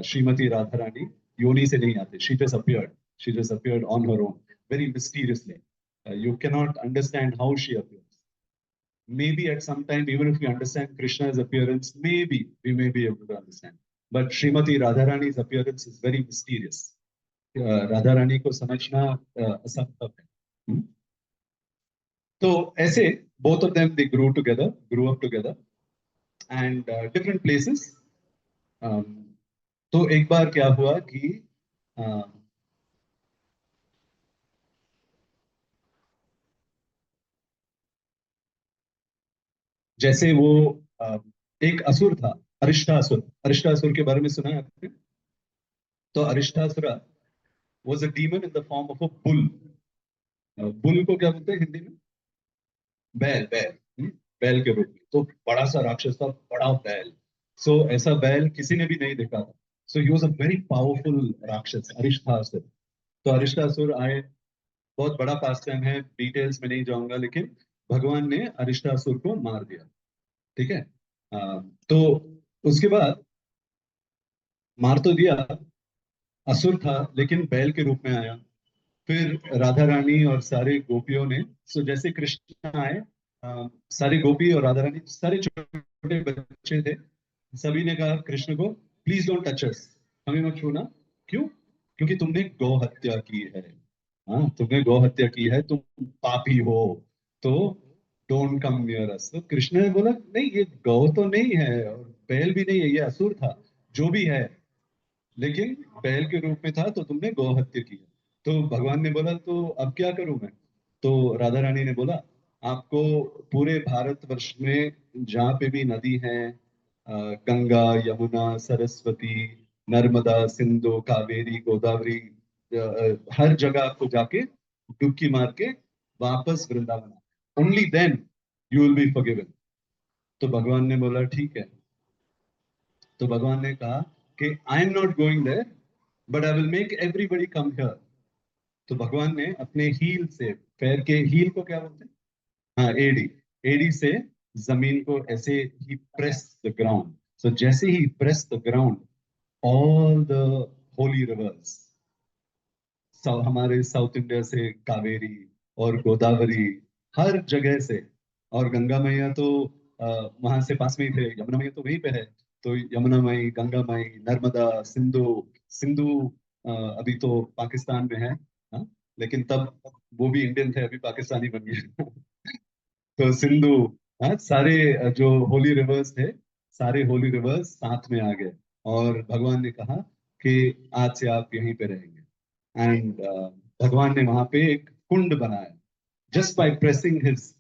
Srimati Radharani योनि से नहीं आते. She just appeared. She just appeared on her own, very mysteriously. You cannot understand how she appears. Maybe at some time, even if we understand Krishna's appearance, maybe we may be able to understand. But Srimati Radharani's appearance is very mysterious. Radharani को समझना असंभव है. Hmm? तो ऐसे both of them they grew up together, and different places. तो एक बार क्या हुआ कि जैसे वो एक असुर था, अरिष्टासुर. अरिष्टासुर के बारे में सुना है आपने? तो अरिष्टासुर was a demon in the form of a bull. Bull को क्या बोलते हैं हिंदी में? बैल. बैल के रूप में. तो बड़ा सा राक्षस था, बड़ा बैल. सो ऐसा बैल किसी ने भी नहीं देखा था. So he was a very powerful rakshas, Arishtasura. तो अरिष्टासुर आए. बहुत बड़ा पास टाइम है, डिटेल्स में नहीं जाऊंगा, लेकिन भगवान ने अरिष्टासुर को मार दिया. ठीक है. तो उसके बाद मार तो दिया. असुर था लेकिन बैल के रूप में आया. फिर राधा रानी और सारे गोपियों ने, सो जैसे कृष्ण आए, सारे गोपी और राधा रानी सारे छोटे बच्चे थे, सभी ने कहा कृष्ण को, प्लीज डोंट टच अस, हमें मत छूना. क्यों? क्योंकि तुमने गौ हत्या की है. हाँ, तुमने गौ हत्या की है, तुम पापी हो. तो डोंट कम नियर अस. तो कृष्ण ने बोला नहीं, ये गौ तो नहीं है और बैल भी नहीं है, ये असुर था. जो भी है, लेकिन बैल के रूप में था, तो तुमने गौ हत्या की है. तो भगवान ने बोला तो अब क्या करूं मैं? तो राधा रानी ने बोला, आपको पूरे भारतवर्ष में जहाँ पे भी नदी है, गंगा, यमुना, सरस्वती, नर्मदा, सिंधु, कावेरी, गोदावरी, हर जगह आपको जाके डुबकी मार के वापस Vrindavan, only then you will be forgiven. तो भगवान ने बोला ठीक है. तो भगवान ने कहा कि I am not going there, but I will make everybody come here. तो भगवान ने अपने हील से, पैर के हील को क्या बोलते हैं? हाँ, एडी. एडी से जमीन को ऐसे ही प्रेस द ग्राउंड. सो जैसे ही press the ground, all the holy rivers, हमारे साउथ इंडिया से कावेरी और गोदावरी, हर जगह से, और गंगा मैया तो वहां से पास में ही थे, यमुना मैया तो वहीं पे है. तो यमुना माई, गंगा माई, नर्मदा, सिंधु. सिंधु अभी तो पाकिस्तान में है. हाँ, लेकिन तब वो भी इंडियन थे, अभी पाकिस्तानी बन गए. तो सिंधु, हाँ, सारे जो होली रिवर्स थे, सारे होली रिवर्स साथ में आ गए. और भगवान ने कहा कि आज से आप यहीं पे रहेंगे. एंड भगवान ने वहां पे एक कुंड बनाया, just by pressing his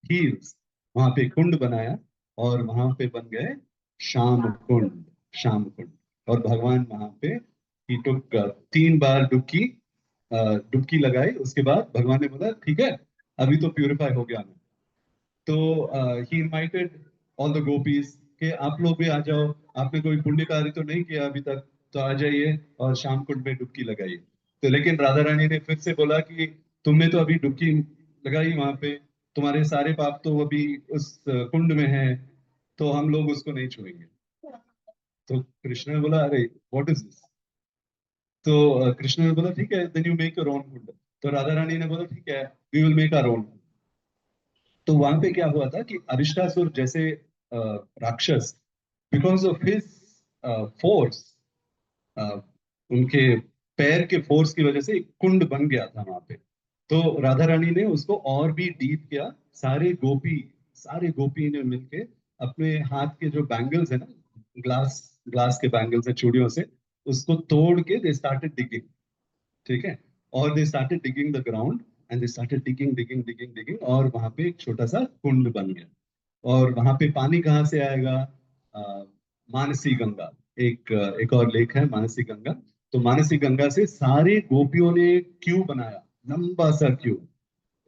heels. वहां पे एक कुंड बनाया, और वहां पे बन गए श्याम कुंड. श्याम कुंड. और भगवान वहां पे ही टुक 3 बार डुबकी लगाई. उसके बाद भगवान ने बोला ठीक है, अभी तो प्यूरिफाई हो गया मैं. तो ही इनवाइटेड ऑल द गोपीज कि आप लोग भी आ जाओ, आपने कोई पुण्य कार्य तो नहीं किया अभी तक, तो आ जाइए और शाम कुंड में डुबकी लगाइए. तो लेकिन राधा रानी ने फिर से बोला कि तुमने तो अभी डुबकी लगाई वहां पे, तुम्हारे सारे पाप तो अभी उस कुंड में है, तो हम लोग उसको नहीं छुएंगे. तो कृष्ण ने बोला अरे व्हाट इज दिस. तो कृष्ण ने बोला ठीक है, then you make your own kund. तो राधा रानी ने बोला ठीक है, we will make our own. तो वहां पे क्या हुआ था कि अरिष्टासुर जैसे राक्षस, बिकॉज ऑफ हिज फोर्स, उनके पैर के फोर्स की वजह से एक कुंड बन गया था वहां पे. तो राधा रानी ने उसको और भी डीप किया. सारे गोपी ने मिलके अपने हाथ के जो बैंगल्स है ना, ग्लास ग्लास के बैंगल्स है चूड़ियों से, उसको तोड़ के दे स्टार्टेड डिगिंग. ठीक है. और they started digging the ground, and they started digging digging digging digging, और वहां पे एक छोटा सा कुंड बन गया. और वहां पे पानी कहाँ से आएगा? अ, मानसी गंगा, एक और लेक है मानसी गंगा. तो मानसी गंगा से सारे गोपियों ने क्यू बनाया, लंबा सा क्यू,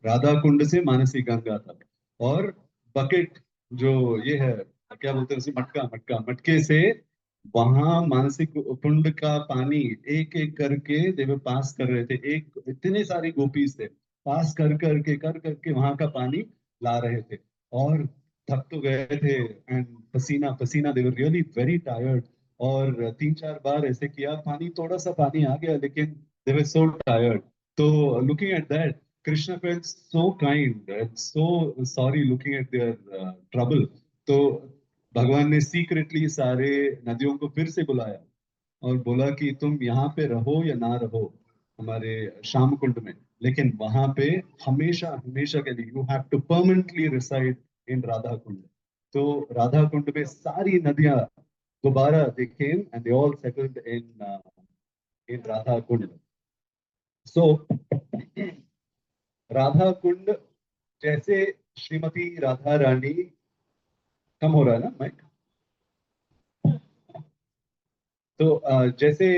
राधा कुंड से मानसी गंगा तक. और बकेट, जो ये है क्या बोलते हैं उसे, मटका, मटके से वहां मानसिक कुंड का पानी एक एक करके देव पास कर रहे थे, एक इतने सारे गोपीज थे, पास कर करके वहां का पानी ला रहे थे। और थक तो गए थे, एंड पसीना पसीना, दे वर रियली वेरी टायर्ड। और तीन चार बार ऐसे किया, पानी थोड़ा सा पानी आ गया, लेकिन दे वर सो टायर्ड। तो looking at that, Krishna felt so kind and so sorry looking at there trouble. तो भगवान ने सीक्रेटली सारे नदियों को फिर से बुलाया और बोला कि तुम यहाँ पे रहो या ना रहो हमारे श्याम कुंड में, लेकिन वहां पे हमेशा हमेशा के लिए you have to permanently reside in Radha Kund. तो राधा कुंड में सारी नदियां दोबारा they came and they all settled in Radha Kund. So Radha Kund, जैसे श्रीमती राधा रानी, कम हो रहा है ना माइक? तो जैसे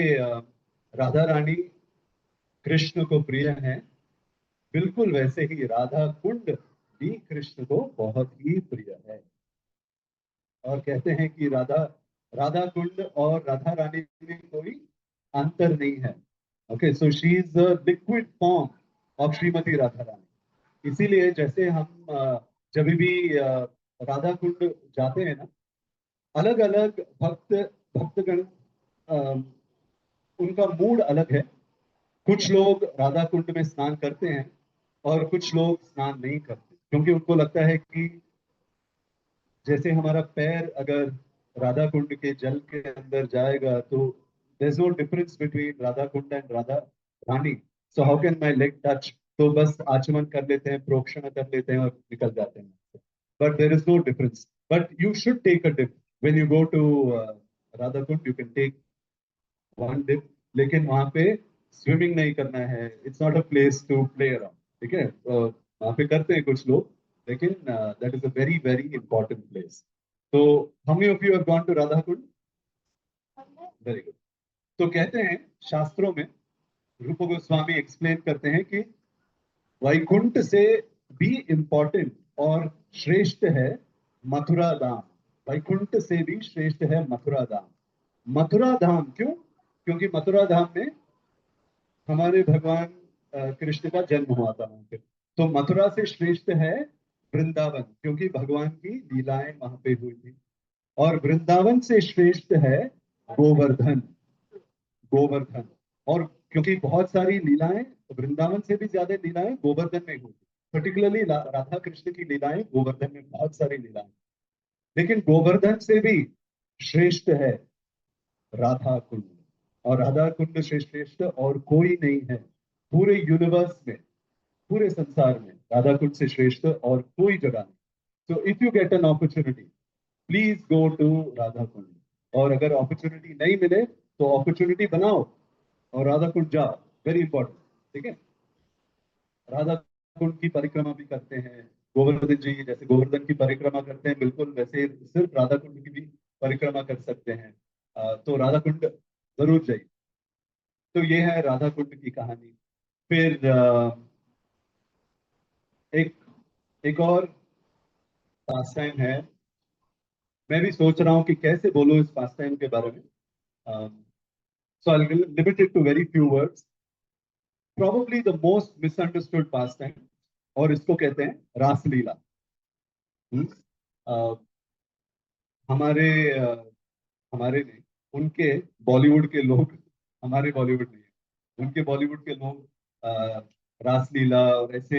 राधा रानी कृष्ण को प्रिय है, बिल्कुल वैसे ही राधा कुंड भी कृष्ण को बहुत ही प्रिय है। और कहते हैं कि राधा राधा कुंड और राधा रानी में कोई अंतर नहीं है। Okay, so she is the liquid form of Shrimati Radha Rani. इसीलिए जैसे हम जब भी राधा कुंड जाते हैं ना, अलग अलग भक्तगण, अ, उनका मूड अलग है। कुछ लोग राधा कुंड में स्नान करते हैं और कुछ लोग स्नान नहीं करते, क्योंकि उनको लगता है कि जैसे हमारा पैर अगर राधा कुंड के जल के अंदर जाएगा तो there is no difference between Radha Kund and Radha Rani. So how can my leg touch? तो बस आचमन कर लेते हैं, प्रोक्षण कर लेते हैं और निकल जाते हैं। But there is no difference, but you should take a dip when you go to Radha Kund, you can take one dip, लेकिन वहां पे स्विमिंग नहीं करना है। It's not a place to play around, ठीक है? वहां पे करते हैं कुछ लोग, लेकिन that is a very very important place. तो how many of you have gone to Radha Kund? Very good. तो कहते हैं शास्त्रों में, रूप गोस्वामी एक्सप्लेन करते हैं कि वैकुंठ से भी इंपॉर्टेंट और श्रेष्ठ है मथुरा धाम। वैकुंठ से भी श्रेष्ठ है मथुरा धाम। मथुरा धाम क्यों? क्योंकि मथुरा धाम में हमारे भगवान कृष्ण का जन्म हुआ था वहां पे। तो मथुरा से श्रेष्ठ है वृंदावन, क्योंकि भगवान की लीलाएं वहां पे हुई थी। और वृंदावन से श्रेष्ठ है गोवर्धन। गोवर्धन, और क्योंकि बहुत सारी लीलाएं, वृंदावन से भी ज्यादा लीलाएं गोवर्धन में हुई, पर्टिकुलरली राधा कृष्ण की लीलाएं गोवर्धन में बहुत सारी लीलाएं। लेकिन गोवर्धन से भी श्रेष्ठ है राधा कुंड। और राधा कुंड से श्रेष्ठ और कोई नहीं है पूरे यूनिवर्स में, पूरे संसार में। राधा कुंड से श्रेष्ठ और कोई जगह नहीं। So if you get an opportunity, please go to Radha Kund. और अगर अपॉर्चुनिटी नहीं मिले तो अपॉर्चुनिटी बनाओ और राधा कुंड जाओ, वेरी इंपॉर्टेंट। ठीक है? राधा कुंड की परिक्रमा भी करते हैं गोवर्धन जी, जैसे गोवर्धन की परिक्रमा करते हैं, बिल्कुल वैसे सिर्फ राधा कुंड की भी परिक्रमा कर सकते हैं। तो राधा कुंड जरूर जाइए। तो ये है राधा कुंड की कहानी। फिर एक एक और पास टाइम है। मैं भी सोच रहा हूँ कि कैसे बोलूं इस पास टाइम के बारे में। So I will limit it to very few words. Probably the most misunderstood pastime, और इसको कहते हैं रासलीला। हम्म? अ, हमारे हमारे नहीं, उनके बॉलीवुड के लोग, हमारे बॉलीवुड नहीं है, उनके बॉलीवुड के लोग रासलीला और ऐसे,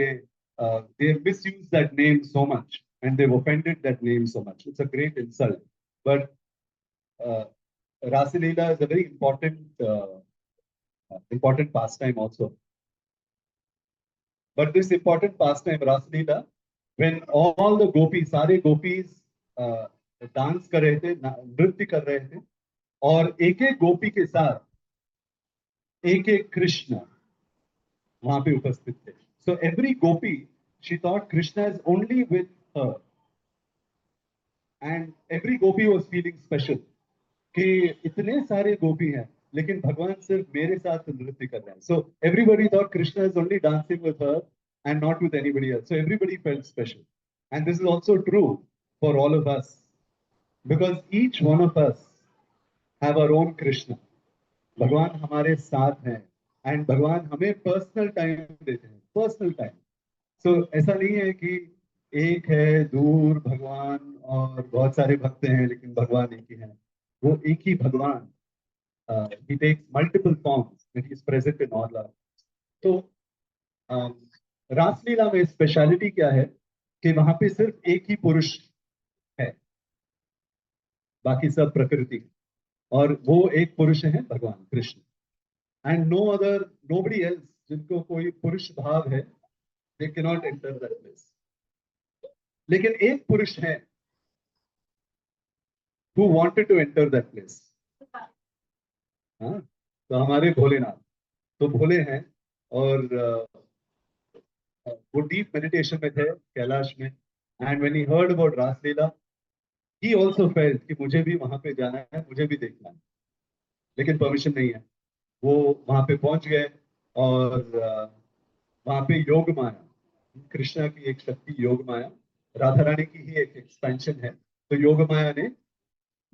they misuse that name so much and they've offended that name so much. It's a great insult. But uh, Rasalila is a very important pastime also. But this important pastime, Rasalila, when all the gopis, सारे gopis dance कर रहे थे, नृत्य कर रहे थे, और एक एक गोपी के साथ एक एक कृष्ण वहां पे उपस्थित थे। So every Gopi, she thought Krishna is only with her, and every Gopi was feeling special कि इतने सारे गोपी हैं लेकिन भगवान सिर्फ मेरे साथ नृत्य कर रहे हैं। So everybody thought Krishna is only dancing with her and not with anybody else. So everybody felt special, and this is also true for all of us, because each one of us have our own Krishna. भगवान हमारे साथ हैं and भगवान हमें personal time देते हैं, personal time. सो ऐसा नहीं है कि एक है दूर भगवान और बहुत सारे भक्त हैं लेकिन भगवान एक ही है। वो एक ही भगवान, he takes multiple forms when he is present in all our। तो रासलीला में स्पेशलिटी क्या है कि वहां पे सिर्फ एक ही पुरुष है, बाकी सब प्रकृति है। और वो एक पुरुष है भगवान Krishna, and no other, nobody else. जिनको कोई पुरुष भाव है, they can not enter that place. लेकिन एक पुरुष है who wanted to enter that place. हाँ, तो हमारे भोलेनाथ तो भोले हैं। और वो डीप मेडिटेशन में थे कैलाश में, and when he heard about Raslila, he also felt कि मुझे भी वहां पे जाना है, मुझे भी देखना है, लेकिन परमिशन नहीं है। वो वहां पे पहुंच गए और वहां पे योग माया, कृष्णा की एक शक्ति योग माया, राधा रानी की ही एक एक्सपेंशन है। तो योग माया ने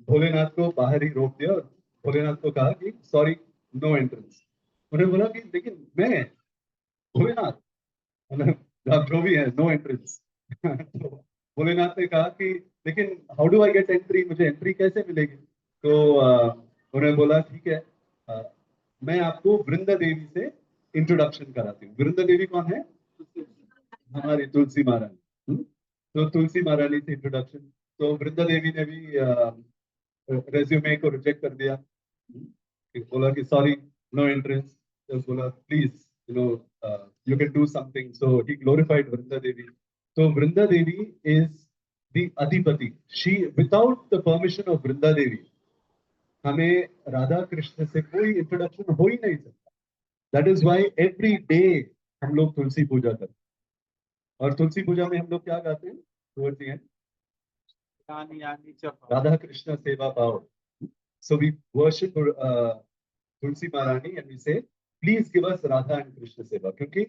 भोलेनाथ को बाहर ही रोक दिया और भोलेनाथ को कहा कि सॉरी, नो एंट्रेंस। उन्होंने बोला कि लेकिन मैं भोलेनाथ, मतलब आप जो भी है, नो एंट्रेंस। तो भोलेनाथ ने कहा कि लेकिन how do I get entry, मुझे एंट्री कैसे मिलेगी? तो उन्होंने बोला ठीक है, अ, मैं आपको वृंदा देवी से इंट्रोडक्शन कराती हूँ। वृंदा देवी कौन है? हमारी तुलसी महारानी। तो तुलसी महारानी से इंट्रोडक्शन। तो वृंदा देवी ने भी रेज्यूमे को रिजेक्ट कर दिया। बोला कि सॉरी, नो एंट्रेंस। तो बोला please, you know, you can do something. So he glorified Vrinda Devi. तो वृंदा देवी इज द अधिपति। She, without the permission of Vrinda Devi, हमें राधा कृष्ण से कोई इंट्रोडक्शन हो ही नहीं सकता। That is why every day हम लोग तुलसी पूजा करते हैं। और तुलसी पूजा में हम लोग क्या गाते हैं towards the end? Radha Krishna सेवा पाओ। So we worship Tulsi Maharani and we say, please give us Radha and Krishna Seva, क्योंकि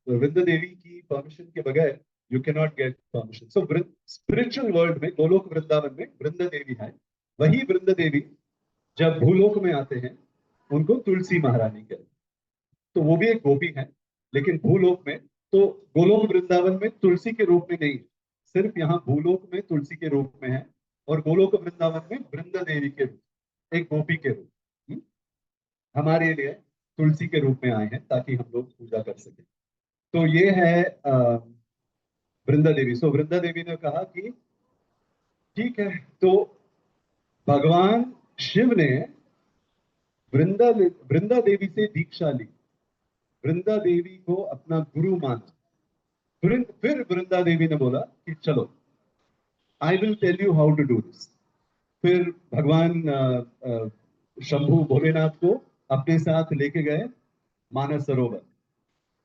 वृंदा देवी की परमिशन के बगैर you cannot get permission. So spiritual world में, गोलोक वृंदावन में वृंदा देवी है। वही वृंदा देवी जब भूलोक में आते हैं, उनको तुलसी महारानी कहते हैं। तो वो भी एक गोपी है, लेकिन भूलोक में, तो गोलोक वृंदावन में तुलसी के रूप में नहीं, सिर्फ यहाँ भूलोक में तुलसी के रूप में है। और गोलोक वृंदावन में वृंदा देवी के रूप, एक गोपी के रूप, हमारे लिए तुलसी के रूप में आए हैं ताकि हम लोग पूजा कर सके। तो ये है वृंदा देवी। सो वृंदा देवी ने कहा कि ठीक है। तो भगवान शिव ने वृंदा वृंदा देवी से दीक्षा ली, वृंदा देवी को अपना गुरु माना। फिर वृंदा देवी ने बोला कि चलो, I will tell you how to do this. फिर भगवान शंभु भोलेनाथ को अपने साथ लेके गए मानस सरोवर।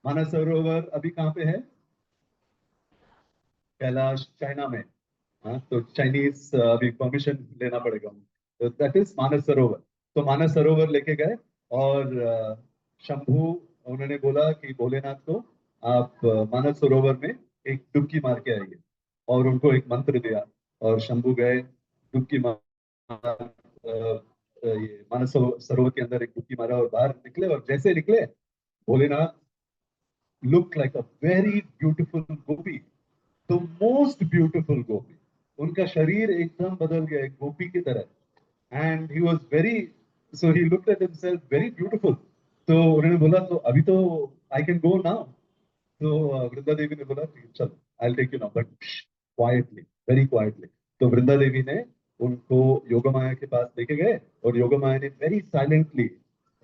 मानस सरोवर अभी कहाँ पे है? कैलाश, चाइना में। हाँ, तो चाइनीज अभी परमिशन लेना पड़ेगा। तो दैट इज मानस सरोवर। तो मानस सरोवर लेके गए और शंभु, उन्होंने बोला कि भोलेनाथ को आप मानस सरोवर में एक डुबकी मार के आइए, और उनको एक मंत्र दिया। और शंभु गए, डुबकी मार, ये मानस सरोवर के अंदर एक डुबकी मारा और बाहर निकले। और जैसे निकले, Bholenath look like a very beautiful gopi, the most beautiful gopi. उनका शरीर एकदम बदल गया, एक गोपी की तरह। And he was very, so he looked at himself very beautiful. तो उन्होंने बोला तो अभी तो आई कैन गो नाउ। तो वृंदा देवी ने बोला "ठीक, चलो, I take you now, but quietly, very quietly". तो वृंदा देवी ने उनको योगमाया के पास लेके गए, और योगमाया ने वेरी साइलेंटली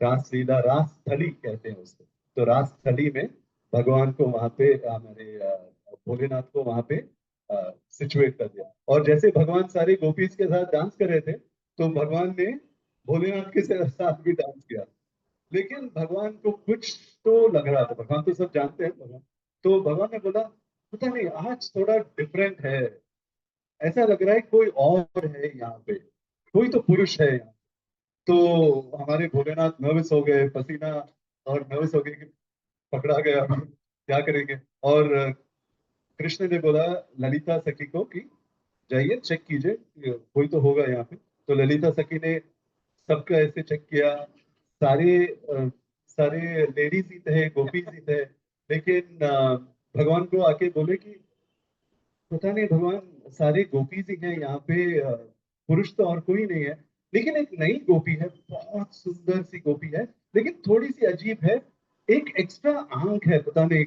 रासलीला, रास थली कहते हैं उसको, तो रास थली में भगवान को वहां पे, हमारे भोलेनाथ को वहां पे सिचुएट कर दिया। और जैसे भगवान सारे गोपीज के साथ डांस कर रहे थे, तो भगवान ने भोलेनाथ के साथ भी डांस किया। लेकिन भगवान को कुछ तो लग रहा था, भगवान तो सब जानते हैं भगवान। तो भगवान ने बोला पता नहीं, आज थोड़ा डिफरेंट है, ऐसा लग रहा है कोई और है यहाँ पे, कोई तो पुरुष है यहाँ। तो हमारे भोलेनाथ नर्वस हो गए, पसीना, और नर्वस हो गए कि पकड़ा गया, क्या करेंगे। और कृष्ण ने बोला ललिता सखी को कि जाइए चेक कीजिए, कोई तो होगा यहाँ पे। तो ललिता सखी ने सबका ऐसे चेक किया, सारे लेडीज ही थे, गोपीज ही थे, लेकिन भगवान को आके बोले कि पता नहीं भगवान, सारे गोपीज ही हैं यहाँ पे, पुरुष तो और कोई नहीं है। लेकिन एक नई गोपी है, बहुत सुंदर सी गोपी है, लेकिन थोड़ी सी अजीब है, एक एक्स्ट्रा आंख है, पता नहीं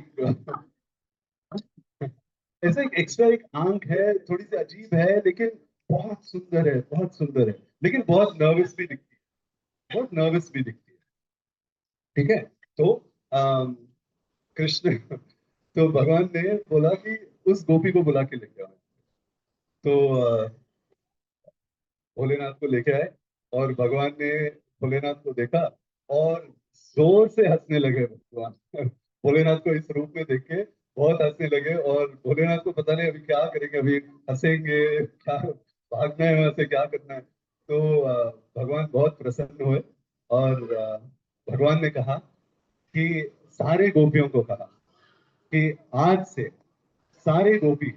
ऐसा एक एक्स्ट्रा एक आंख है, थोड़ी सी अजीब है, लेकिन बहुत सुंदर है, बहुत सुंदर है, लेकिन बहुत नर्वस भी दिखती है, बहुत नर्वस भी दिखती है। ठीक है। तो कृष्ण तो भगवान ने बोला कि उस गोपी को बुला के लेके आओ। तो भोलेनाथ को लेके आए, और भगवान ने भोलेनाथ को देखा और जोर से हंसने लगे भगवान भोलेनाथ को इस रूप में देख के बहुत हंसने लगे, और भोलेनाथ को पता नहीं अभी क्या करेंगे, अभी हंसेंगे क्या, भागना है वहां से, क्या करना है। तो भगवान बहुत प्रसन्न हुए, और भगवान ने कहा कि सारे गोपियों को कहा कि आज से सारे गोपी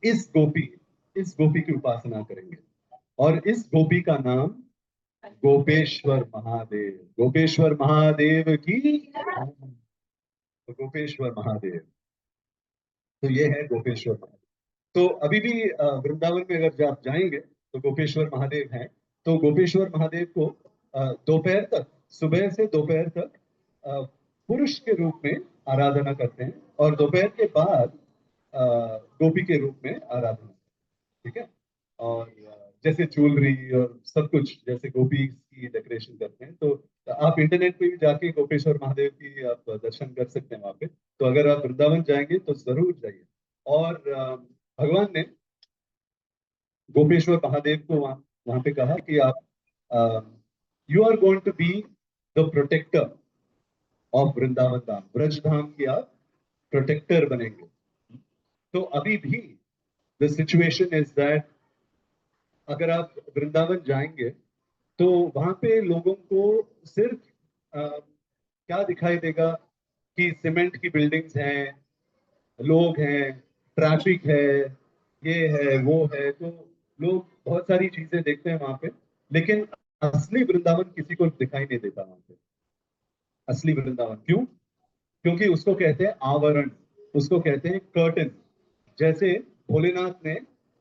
इस गोपी इस गोपी की उपासना करेंगे, और इस गोपी का नाम गोपेश्वर महादेव, गोपेश्वर महादेव की, तो गोपेश्वर महादेव, तो ये है गोपेश्वर महादेव। तो अभी भी वृंदावन में अगर आप जाएंगे तो गोपेश्वर महादेव हैं। तो गोपेश्वर महादेव को दोपहर तक, सुबह से दोपहर तक पुरुष के रूप में आराधना करते हैं, और दोपहर के बाद गोपी के रूप में आराधना। ठीक है। और जैसे ज्वेलरी और सब कुछ जैसे गोपी की डेकोरेशन करते हैं, तो आप इंटरनेट पे भी जाके गोपेश्वर महादेव की आप दर्शन कर सकते हैं वहां पे। तो अगर आप वृंदावन जाएंगे तो जरूर जाइए। और भगवान ने गोपेश्वर महादेव को वहां वहां पे कहा कि आप you are going to be the protector of Vrindavan Dham, Braj Dham की आप प्रोटेक्टर बनेंगे। तो अभी भी द सिचुएशन इज दैट अगर आप वृंदावन जाएंगे तो वहां पे लोगों को सिर्फ क्या दिखाई देगा कि सीमेंट की बिल्डिंग्स हैं, लोग हैं, ट्रैफिक है, ये है वो है, तो लोग बहुत सारी चीजें देखते हैं वहां पे, लेकिन असली वृंदावन किसी को दिखाई नहीं देता वहां पे। असली वृंदावन क्यों? क्योंकि उसको कहते हैं आवरण, उसको कहते हैं कर्टन। जैसे भोलेनाथ ने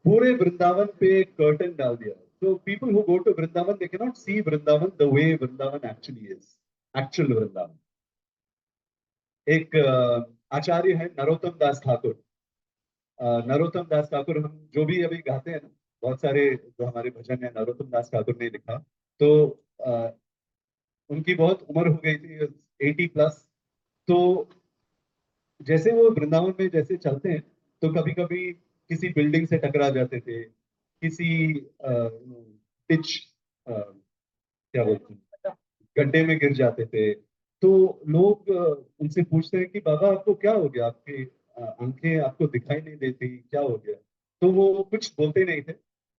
पूरे वृंदावन पे एक कर्टन डाल दिया, तो people who go to Vrindavan they can not see Vrindavan the way Vrindavan actually is, actual Vrindavan. एक आचार्य है नरोत्तम दास ठाकुर। नरोत्तम दास ठाकुर, हम जो भी अभी गाते हैं ना, बहुत सारे जो हमारे भजन है नरोत्तम दास ठाकुर ने लिखा। तो अ, उनकी बहुत उम्र हो गई थी, 80+। तो जैसे वो वृंदावन में जैसे चलते हैं, तो कभी कभी किसी बिल्डिंग से टकरा जाते थे, किसी पिच क्या बोलते हैं, गड्ढे में गिर जाते थे। तो लोग उनसे पूछते हैं कि बाबा आपको क्या हो गया, आपकी आंखें आपको दिखाई नहीं देती, क्या हो गया? तो वो कुछ बोलते नहीं थे,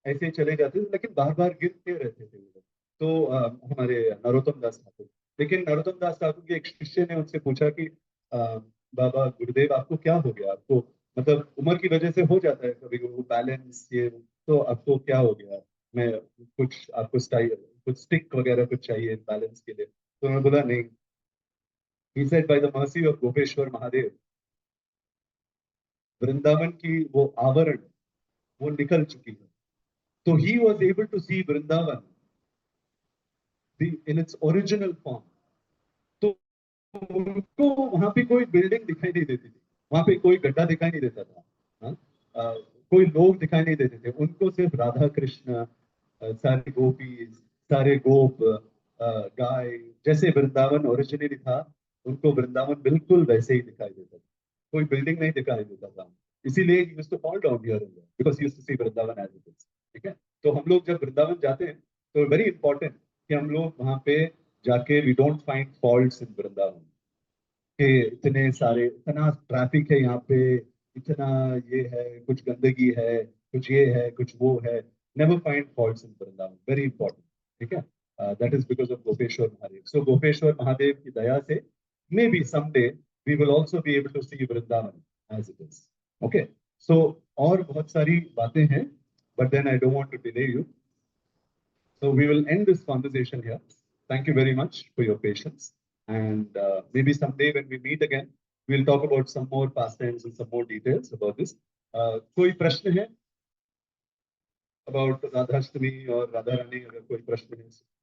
ऐसे ही चले जाते थे, लेकिन बार बार गिरते रहते थे वो लोग। तो हमारे नरोत्तम दास ठाकुर, लेकिन नरोत्तम दास ठाकुर के एक शिष्य ने उनसे पूछा कि बाबा गुरुदेव आपको क्या हो गया, आपको मतलब उम्र की वजह से हो जाता है कभी वो बैलेंस ये, तो आपको क्या हो गया? मैं कुछ आपको स्टाइल, कुछ स्टिक वगैरह कुछ चाहिए बैलेंस के लिए? तो उन्होंने बोला नहीं। He said by the mercy of Gopeshwar Mahadev, Vrindavan की वो आवरण वो निकल चुकी है। तो he was able to see Vrindavan in its original form. तो उनको वहां पे कोई बिल्डिंग दिखाई नहीं देती थी, वहां पे कोई गड्ढा दिखाई नहीं देता था। हाँ? कोई लोग दिखाई नहीं देते थे उनको, सिर्फ राधा कृष्ण, सारे गोपीज, सारे गोप, गाय, जैसे वृंदावन ओरिजिनली था, उनको वृंदावन बिल्कुल वैसे ही दिखाई देता था, कोई बिल्डिंग नहीं दिखाई देता था। इसीलिए he used to fall down here and there because he used to see Vrindavan as it is. ठीक है। तो हम लोग जब वृंदावन जाते हैं तो वेरी इंपॉर्टेंट कि हम लोग वहां पे जाके we don't find faults in Vrindavan, कि इतने सारे, इतना ट्रैफिक है यहाँ पे, इतना ये है, कुछ गंदगी है, कुछ ये है, कुछ वो है। Never find faults in Vrindavan, very important. ठीक है। That is because of Gopeshwar Mahadev. So Gopeshwar Mahadev की दया से may be someday we will also be able to see Vrindavan as it is. Okay. So और बहुत सारी बातें हैं, but then I don't want to delay you. So we will end this conversation here. Thank you very much for your patience. And maybe someday when we meet again, we'll talk about some more pastimes and some more details about this. कोई प्रश्न है about Radhashtami और राधा रानी? अगर कोई प्रश्न है